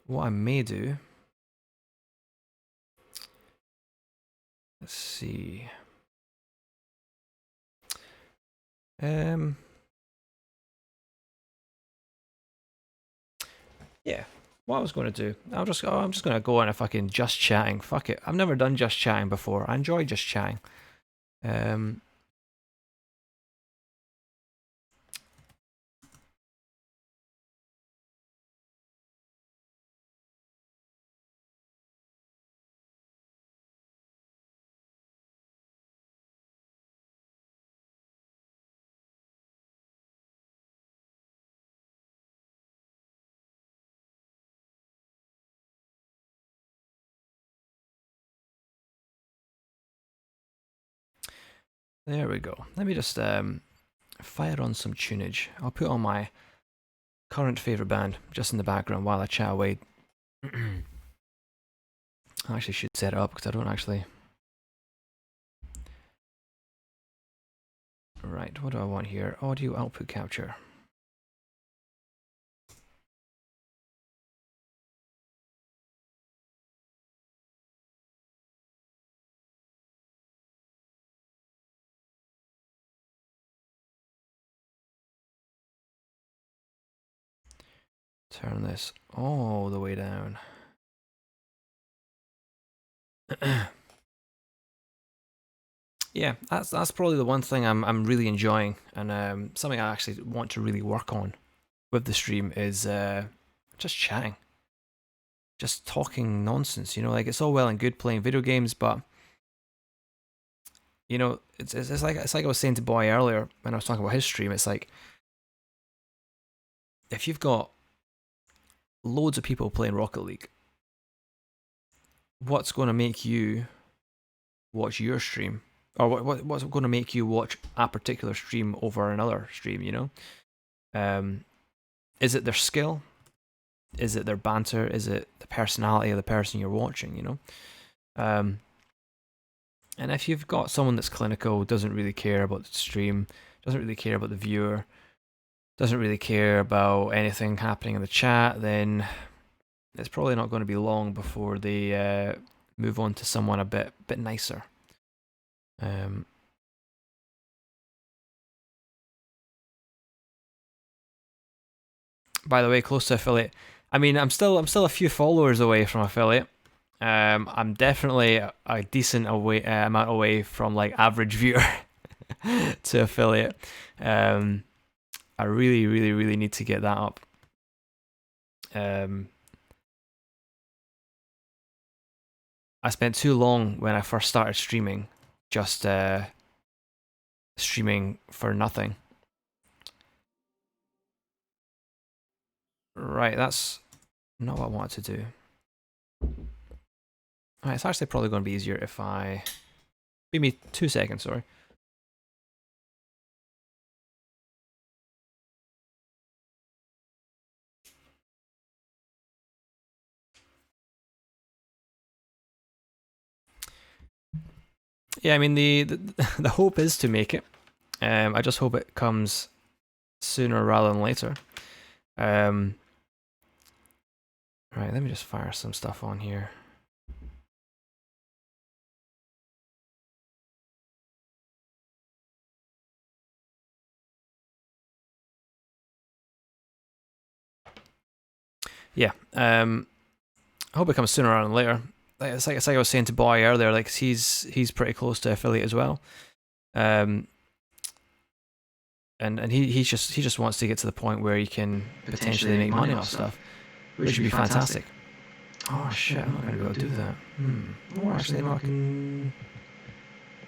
Speaker 1: What I may do... Let's see... Yeah. What I was going to do, I'm just going to go on a fucking just chatting. Fuck it. I've never done just chatting before. I enjoy just chatting. Um, there we go. Let me just fire on some tunage. I'll put on my current favourite band just in the background while I chat away. I actually should set it up because I don't actually. Right, what do I want here? Audio output capture. Turn this all the way down. Yeah, that's probably the one thing I'm really enjoying, and something I actually want to really work on with the stream is just chatting, just talking nonsense. You know, like it's all well and good playing video games, but you know, it's like I was saying to Boy earlier when I was talking about his stream. It's like if you've got loads of people playing Rocket League, what's going to make you watch your stream, or what's going to make you watch a particular stream over another stream? You know, is it their skill? Is it their banter? Is it the personality of the person you're watching? You know, and if you've got someone that's clinical, doesn't really care about the stream, doesn't really care about the viewer, doesn't really care about anything happening in the chat, then it's probably not going to be long before they move on to someone a bit nicer. By the way, close to affiliate. I mean, I'm still a few followers away from affiliate. I'm definitely a decent amount away from like average viewer to affiliate. I really need to get that up. I spent too long when I first started streaming, just streaming for nothing. Right, that's not what I wanted to do. Right, it's actually probably going to be easier if I... Give me 2 seconds, sorry. Yeah, I mean, the hope is to make it. I just hope it comes sooner rather than later. Right, let me just fire some stuff on here. Yeah, I hope it comes sooner rather than later. It's like I was saying to Boy earlier, like he's pretty close to affiliate as well. And he just wants to get to the point where he can potentially make money off stuff, which would be fantastic. Oh shit, I'm not gonna be able to do that. Oh, actually, no, I can.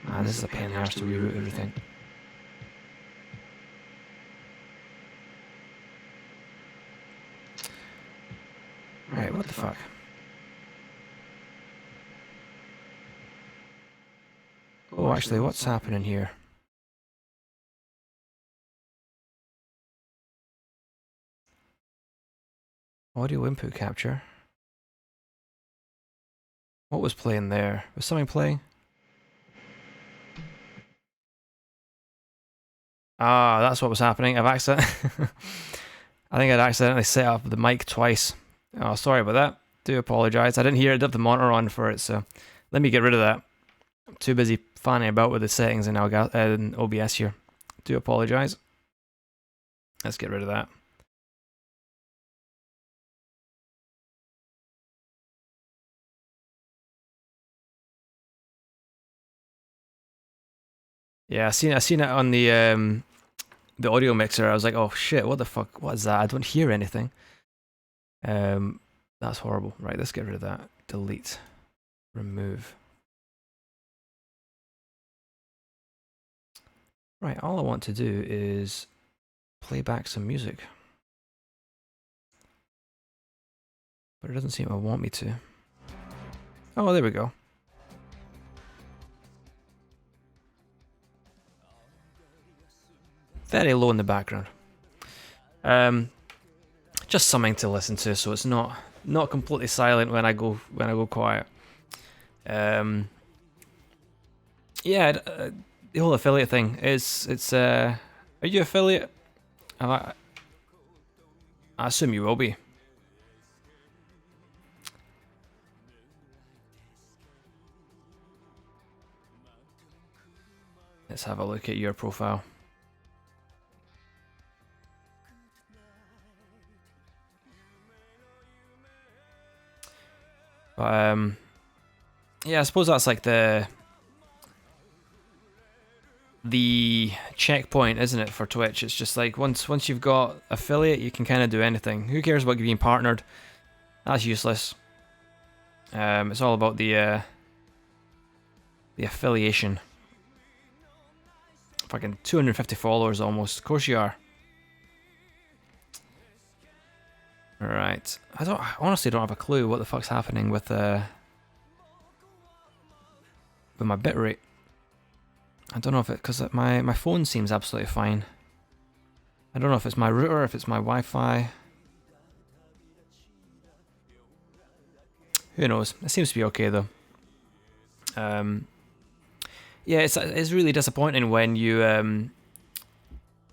Speaker 1: Man, this is a pain in the arse to reroute everything. Right, what the fuck? Oh, actually, what's happening here? Audio input capture. What was playing there? Was something playing? Ah, that's what was happening. I think I'd accidentally set up the mic twice. Oh, sorry about that. Do apologise. I didn't hear it. I have the monitor on for it, so let me get rid of that. I'm too busy fanning about with the settings in OBS here. Do apologise. Let's get rid of that. Yeah, I seen it on the audio mixer. I was like, oh shit, what the fuck? What is that? I don't hear anything. That's horrible. Right, let's get rid of that. Delete. Remove. Right, all I want to do is play back some music. But it doesn't seem to want me to. Oh, there we go. Very low in the background. Just something to listen to, so it's not completely silent when I go quiet. Yeah, the whole affiliate thing is are you affiliate? I assume you will be. Let's have a look at your profile. But yeah, I suppose that's like the checkpoint, isn't it, for Twitch? It's just like once you've got affiliate, you can kind of do anything. Who cares about being partnered? That's useless. It's all about the affiliation. Fucking 250 followers almost. Of course you are. Right. I honestly don't have a clue what the fuck's happening with my bitrate. I don't know if it, because my phone seems absolutely fine. I don't know if it's my router, if it's my Wi-Fi. Who knows? It seems to be okay though. Yeah, it's really disappointing when you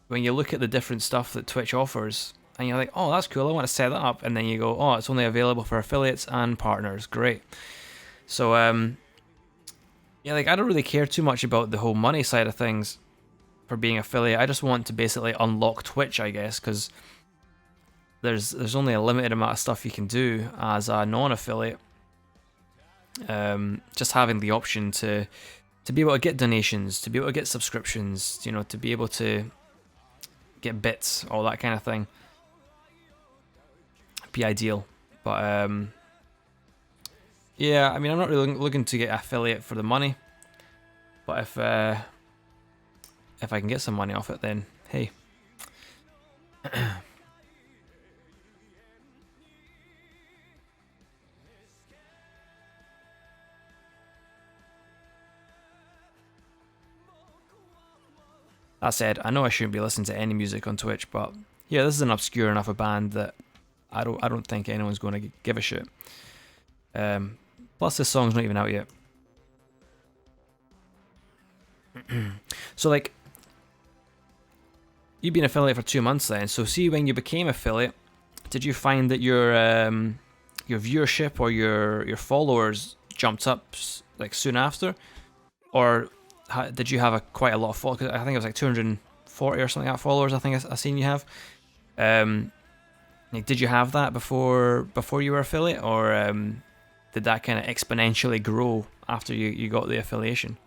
Speaker 1: look at the different stuff that Twitch offers, and you're like, oh, that's cool, I want to set that up, and then you go, oh, it's only available for affiliates and partners. Great. So yeah, like I don't really care too much about the whole money side of things for being affiliate. I just want to basically unlock Twitch, I guess, because there's only a limited amount of stuff you can do as a non-affiliate. Just having the option to be able to get donations, to be able to get subscriptions, you know, to be able to get bits, all that kind of thing, be ideal. But yeah, I mean, I'm not really looking to get affiliate for the money, but if I can get some money off it, then hey. That said, I know I shouldn't be listening to any music on Twitch, but yeah, this is an obscure enough a band that I don't think anyone's going to give a shit. Plus, this song's not even out yet. So, like, you've been affiliate for 2 months then. So, see, when you became affiliate, did you find that your viewership or your followers jumped up like soon after, or did you have quite a lot of followers? I think it was like 240 or something like that followers. I think I seen you have. Like, did you have that before you were affiliate, or did that kind of exponentially grow after you got the affiliation?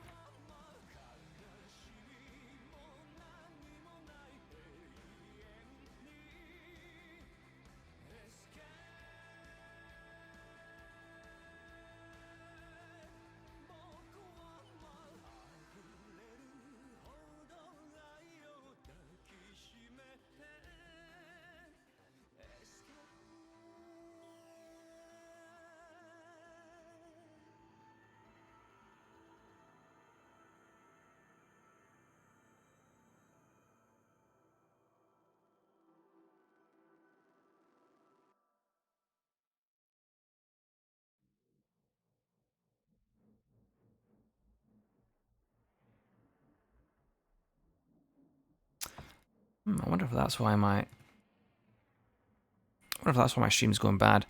Speaker 1: I wonder if that's why my stream's going bad.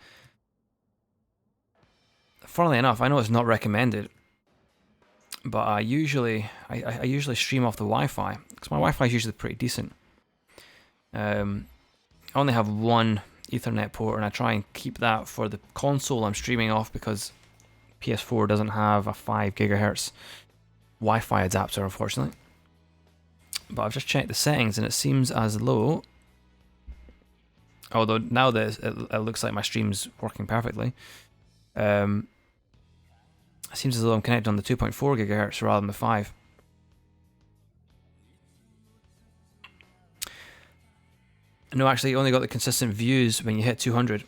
Speaker 1: Funnily enough, I know it's not recommended, but I usually stream off the Wi-Fi because my Wi-Fi is usually pretty decent. I only have one Ethernet port, and I try and keep that for the console I'm streaming off because PS4 doesn't have a 5 GHz Wi-Fi adapter, unfortunately. but I've just checked the settings and it seems as though, although now that it looks like my stream's working perfectly, it seems as though I'm connected on the 2.4 gigahertz rather than the 5. No, actually, you only got the consistent views when you hit 200.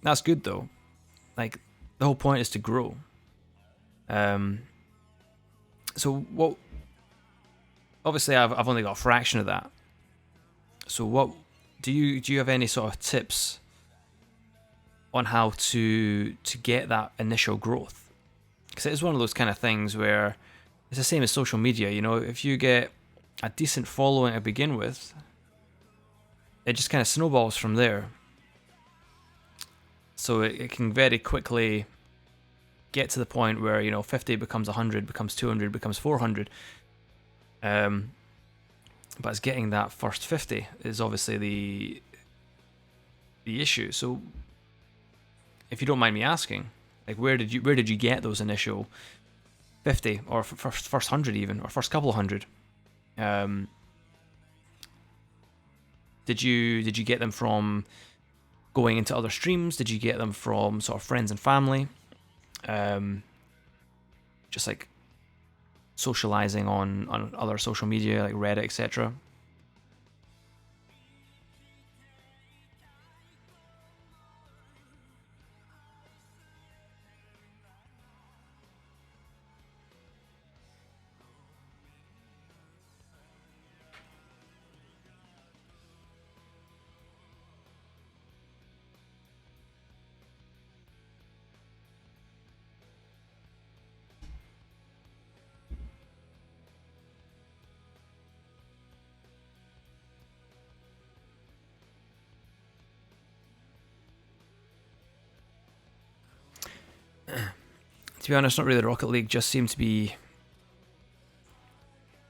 Speaker 1: That's good though. Like, the whole point is to grow. So what? Obviously, I've only got a fraction of that. So what do you have any sort of tips on how to get that initial growth? Because it is one of those kind of things where it's the same as social media. You know, if you get a decent following to begin with, it just kind of snowballs from there. So it can very quickly get to the point where, you know, 50 becomes 100, becomes 200, becomes 400. But it's getting that first 50 is obviously the issue. So if you don't mind me asking, like, where did you get those initial 50 or first 100 even, or first couple of hundred? Did you get them from going into other streams? Did you get them from sort of friends and family? Just like socializing on other social media like Reddit, etc. To be honest, not really. Rocket League just seemed to be...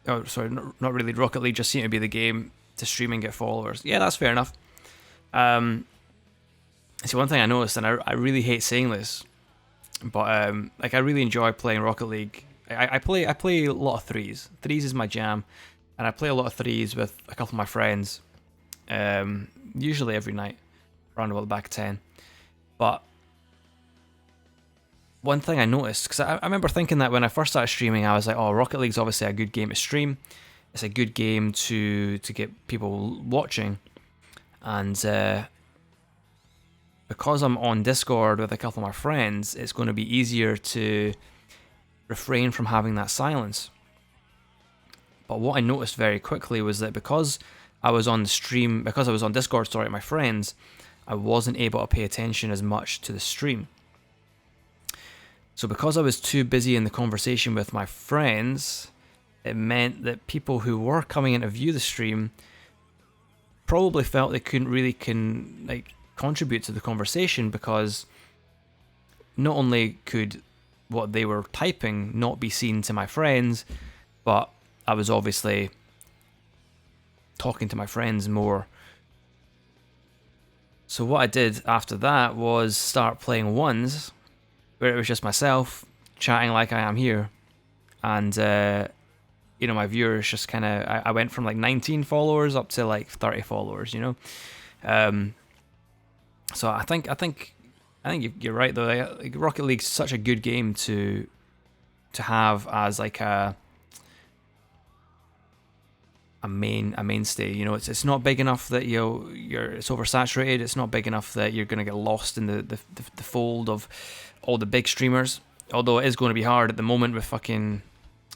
Speaker 1: Oh, sorry, not really. Rocket League just seemed to be the game to stream and get followers. Yeah, that's fair enough. See, one thing I noticed, and I really hate saying this, but like, I really enjoy playing Rocket League. I play a lot of threes. Threes is my jam, and I play a lot of threes with a couple of my friends. Usually every night, around about the back of 10. But one thing I noticed, because I remember thinking that when I first started streaming, I was like, oh, Rocket League's obviously a good game to stream. It's a good game to get people watching. And because I'm on Discord with a couple of my friends, it's going to be easier to refrain from having that silence. But what I noticed very quickly was that because I was on Discord, with my friends, I wasn't able to pay attention as much to the stream. So because I was too busy in the conversation with my friends, it meant that people who were coming in to view the stream probably felt they couldn't really contribute to the conversation, because not only could what they were typing not be seen to my friends, but I was obviously talking to my friends more. So what I did after that was start playing ones, where it was just myself chatting like I am here, and my viewers just kind of, I went from like 19 followers up to like 30 followers, you know. So I think you're right though. Like, Rocket League's such a good game to have as like a mainstay. You know, it's not big enough that it's oversaturated. It's not big enough that you're gonna get lost in the fold of all the big streamers. Although it is going to be hard at the moment with fucking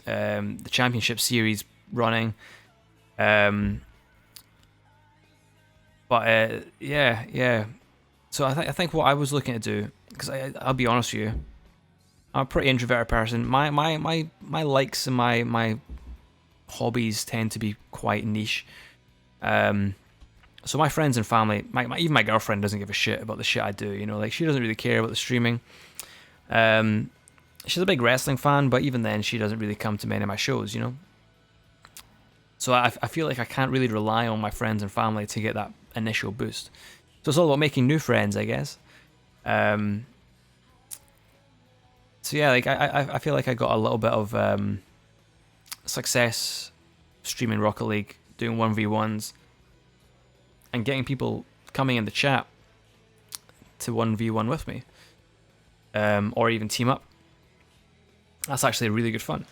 Speaker 1: the championship series running. But yeah. So I think what I was looking to do, because I'll be honest with you, I'm a pretty introverted person. My likes and my hobbies tend to be quite niche. So my friends and family, even my girlfriend doesn't give a shit about the shit I do. You know, like, she doesn't really care about the streaming. She's a big wrestling fan, but even then, she doesn't really come to many of my shows. You know. So I feel like I can't really rely on my friends and family to get that initial boost. So it's all about making new friends, I guess. So yeah, like I feel like I got a little bit of success streaming Rocket League, doing 1v1s, and getting people coming in the chat to 1v1 with me, or even team up. That's actually really good fun.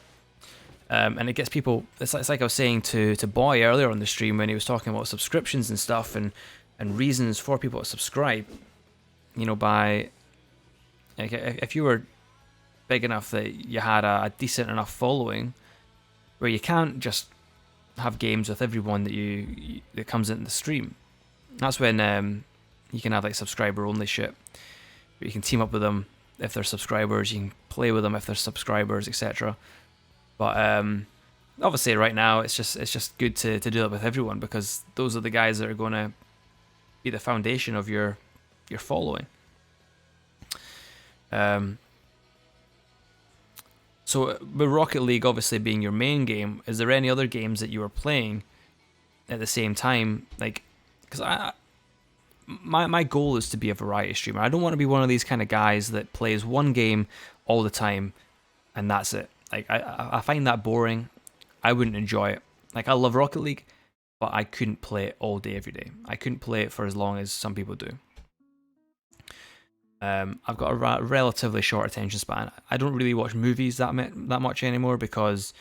Speaker 1: And it gets people, it's like I was saying to Boy earlier on the stream when he was talking about subscriptions and stuff, and reasons for people to subscribe. You know, by, like, if you were big enough that you had a decent enough following, where you can't just have games with everyone that comes into the stream. That's when you can have like subscriber only shit, where you can team up with them if they're subscribers, you can play with them if they're subscribers, etc. But obviously right now it's just good to do it with everyone, because those are the guys that are going to be the foundation of your following. So with Rocket League obviously being your main game, is there any other games that you were playing at the same time? Like, because my goal is to be a variety streamer. I don't want to be one of these kind of guys that plays one game all the time and that's it. Like, I find that boring. I wouldn't enjoy it. Like, I love Rocket League, but I couldn't play it all day, every day. I couldn't play it for as long as some people do. I've got a relatively short attention span. I don't really watch movies that much anymore because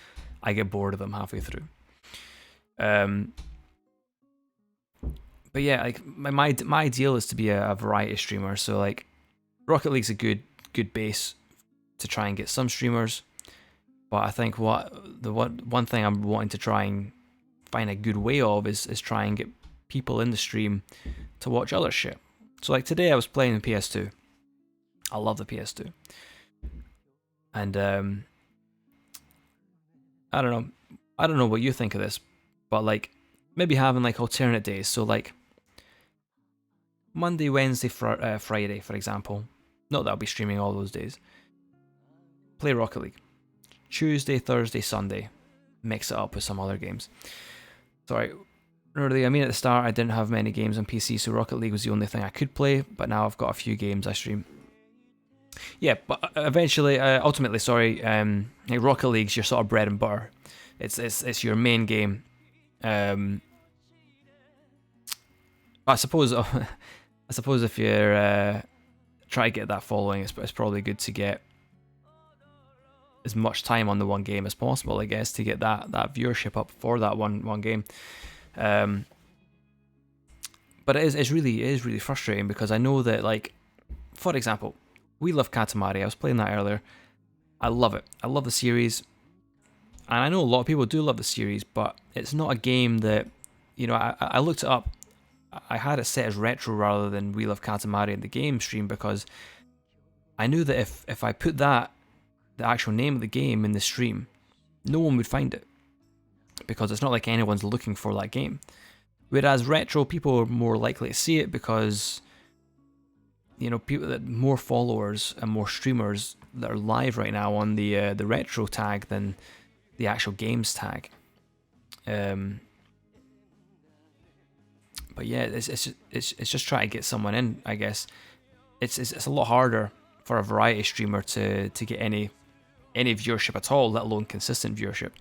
Speaker 1: I get bored of them halfway through. But yeah, like my ideal is to be a variety streamer. So like, Rocket League's a good base to try and get some streamers. But I think one thing I'm wanting to try and find a good way of is try and get people in the stream to watch other shit. So like today I was playing the PS2. I love the PS2. And I don't know what you think of this, but like maybe having like alternate days. So like Monday, Wednesday, Friday, for example. Not that I'll be streaming all those days. Play Rocket League. Tuesday, Thursday, Sunday. Mix it up with some other games. Sorry, really, I mean at the start I didn't have many games on PC, so Rocket League was the only thing I could play, but now I've got a few games I stream. Yeah, but eventually, ultimately, sorry, like Rocket League's your sort of bread and butter. It's your main game. I suppose if you're trying to get that following, it's probably good to get as much time on the one game as possible, I guess, to get that viewership up for that one game. But it is really frustrating, because I know that, like, for example, we love Katamari. I was playing that earlier. I love it. I love the series, and I know a lot of people do love the series, but it's not a game that, you know, I looked it up. I had it set as retro rather than We Love Katamari in the game stream, because I knew that if I put the actual name of the game in the stream, no one would find it, because it's not like anyone's looking for that game. Whereas retro, people are more likely to see it because, you know, people that more followers and more streamers that are live right now on the retro tag than the actual games tag. But yeah, it's just trying to get someone in, I guess. It's a lot harder for a variety streamer to get any viewership at all, let alone consistent viewership.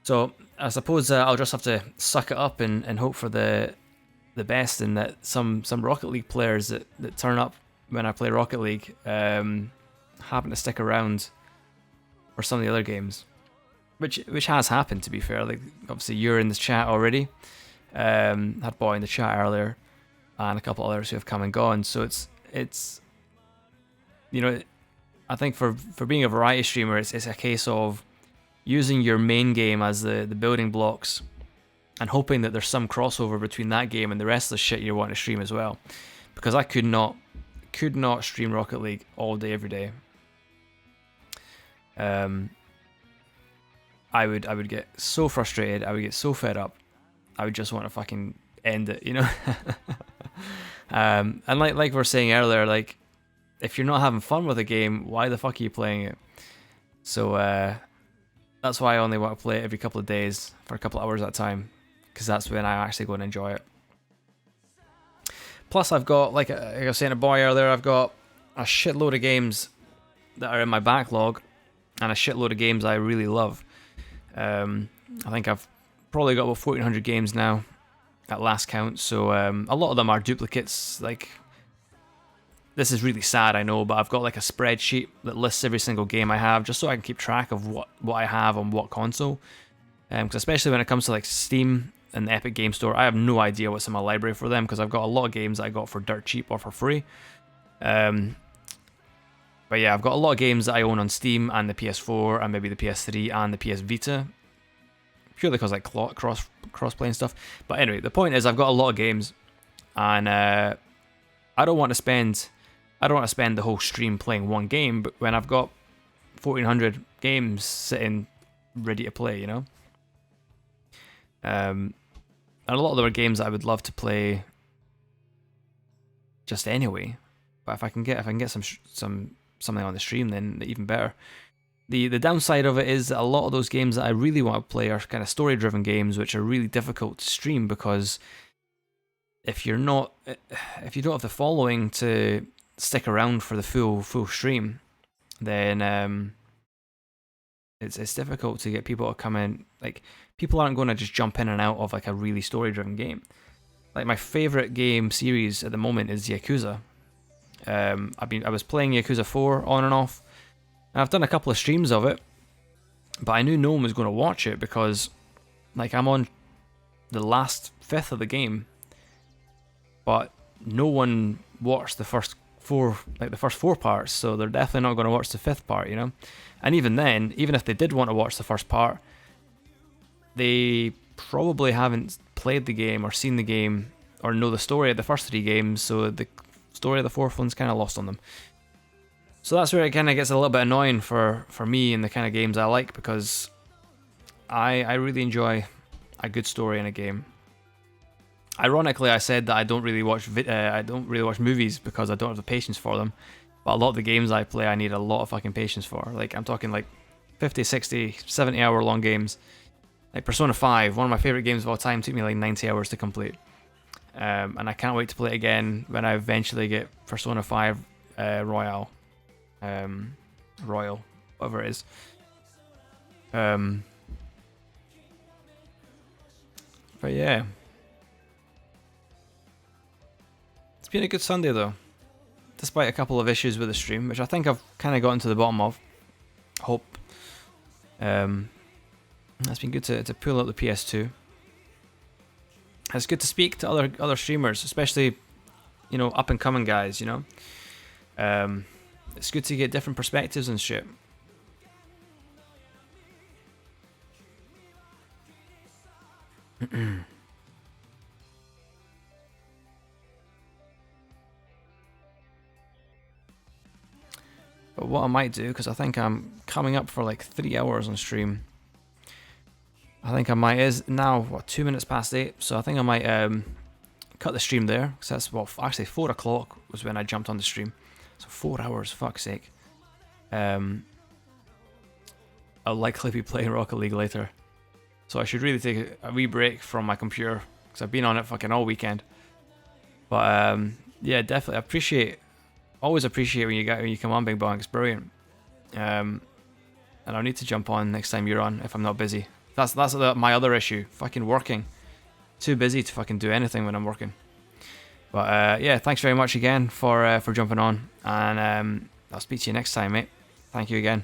Speaker 1: So I suppose I'll just have to suck it up and hope for the best, and that some Rocket League players that turn up when I play Rocket League happen to stick around for some of the other games, which has happened, to be fair. Like, obviously you're in this chat already. Had Boy in the chat earlier, and a couple others who have come and gone. So it's you know, I think for being a variety streamer, it's a case of using your main game as the building blocks, and hoping that there's some crossover between that game and the rest of the shit you want to stream as well. Because I could not stream Rocket League all day, every day. I would get so frustrated. I would get so fed up. I would just want to fucking end it, you know. And like we were saying earlier, like, if you're not having fun with a game, why the fuck are you playing it? So that's why I only want to play it every couple of days for a couple of hours at a time, because that's when I actually go and enjoy it. Plus, I've got, like I was saying to Boy earlier, I've got a shitload of games that are in my backlog, and a shitload of games I really love. I think I've probably got about 1400 games now at last count, so a lot of them are duplicates. Like, this is really sad, I know, but I've got like a spreadsheet that lists every single game I have, just so I can keep track of what I have on what console. Because especially when it comes to like Steam and the Epic Game Store, I have no idea what's in my library for them, because I've got a lot of games that I got for dirt cheap or for free. But yeah, I've got a lot of games that I own on Steam and the PS4 and maybe the PS3 and the PS Vita, purely because like cross-play and stuff. But anyway, the point is I've got a lot of games, and I don't want to spend the whole stream playing one game, but when I've got 1400 games sitting ready to play, you know. And a lot of them are games that I would love to play just anyway. But if I can get something on the stream, then even better. The downside of it is that a lot of those games that I really want to play are kind of story-driven games, which are really difficult to stream, because if you don't have the following to stick around for the full stream, then it's difficult to get people to come in. Like, people aren't going to just jump in and out of like a really story-driven game. Like, my favorite game series at the moment is Yakuza. I was playing Yakuza 4 on and off, and I've done a couple of streams of it, but I knew no one was going to watch it because, like, I'm on the last fifth of the game, but no one watched the first four parts, so they're definitely not going to watch the fifth part, you know. And even then, even if they did want to watch the first part, they probably haven't played the game or seen the game or know the story of the first three games, so the story of the fourth one's kind of lost on them. So that's where it kind of gets a little bit annoying for me and the kind of games I like, because I really enjoy a good story in a game. Ironically, I said that I don't really watch movies because I don't have the patience for them. But a lot of the games I play, I need a lot of fucking patience for. Like, I'm talking like 50, 60, 70 hour long games. Like Persona 5, one of my favorite games of all time, took me like 90 hours to complete. And I can't wait to play it again when I eventually get Persona 5 Royal, whatever it is. But yeah, it's been a good Sunday though, despite a couple of issues with the stream, which I think I've kind of gotten to the bottom of. Hope. It's been good to pull out the PS2. It's good to speak to other streamers, especially, you know, up and coming guys, you know. It's good to get different perspectives and shit. But what I might do, because I think I'm coming up for like 3 hours on stream, I think I might, is now, what, 2 minutes past 8, so I think I might cut the stream there, because that's, well, actually 4 o'clock was when I jumped on the stream, so 4 hours, fuck's sake. I'll likely be playing Rocket League later, so I should really take a wee break from my computer, because I've been on it fucking all weekend. But yeah, definitely always appreciate when you come on, Big Bang, it's brilliant. And I'll need to jump on next time you're on if I'm not busy. That's my other issue, fucking working. Too busy to fucking do anything when I'm working. But yeah, thanks very much again for jumping on, and I'll speak to you next time, mate. Thank you again.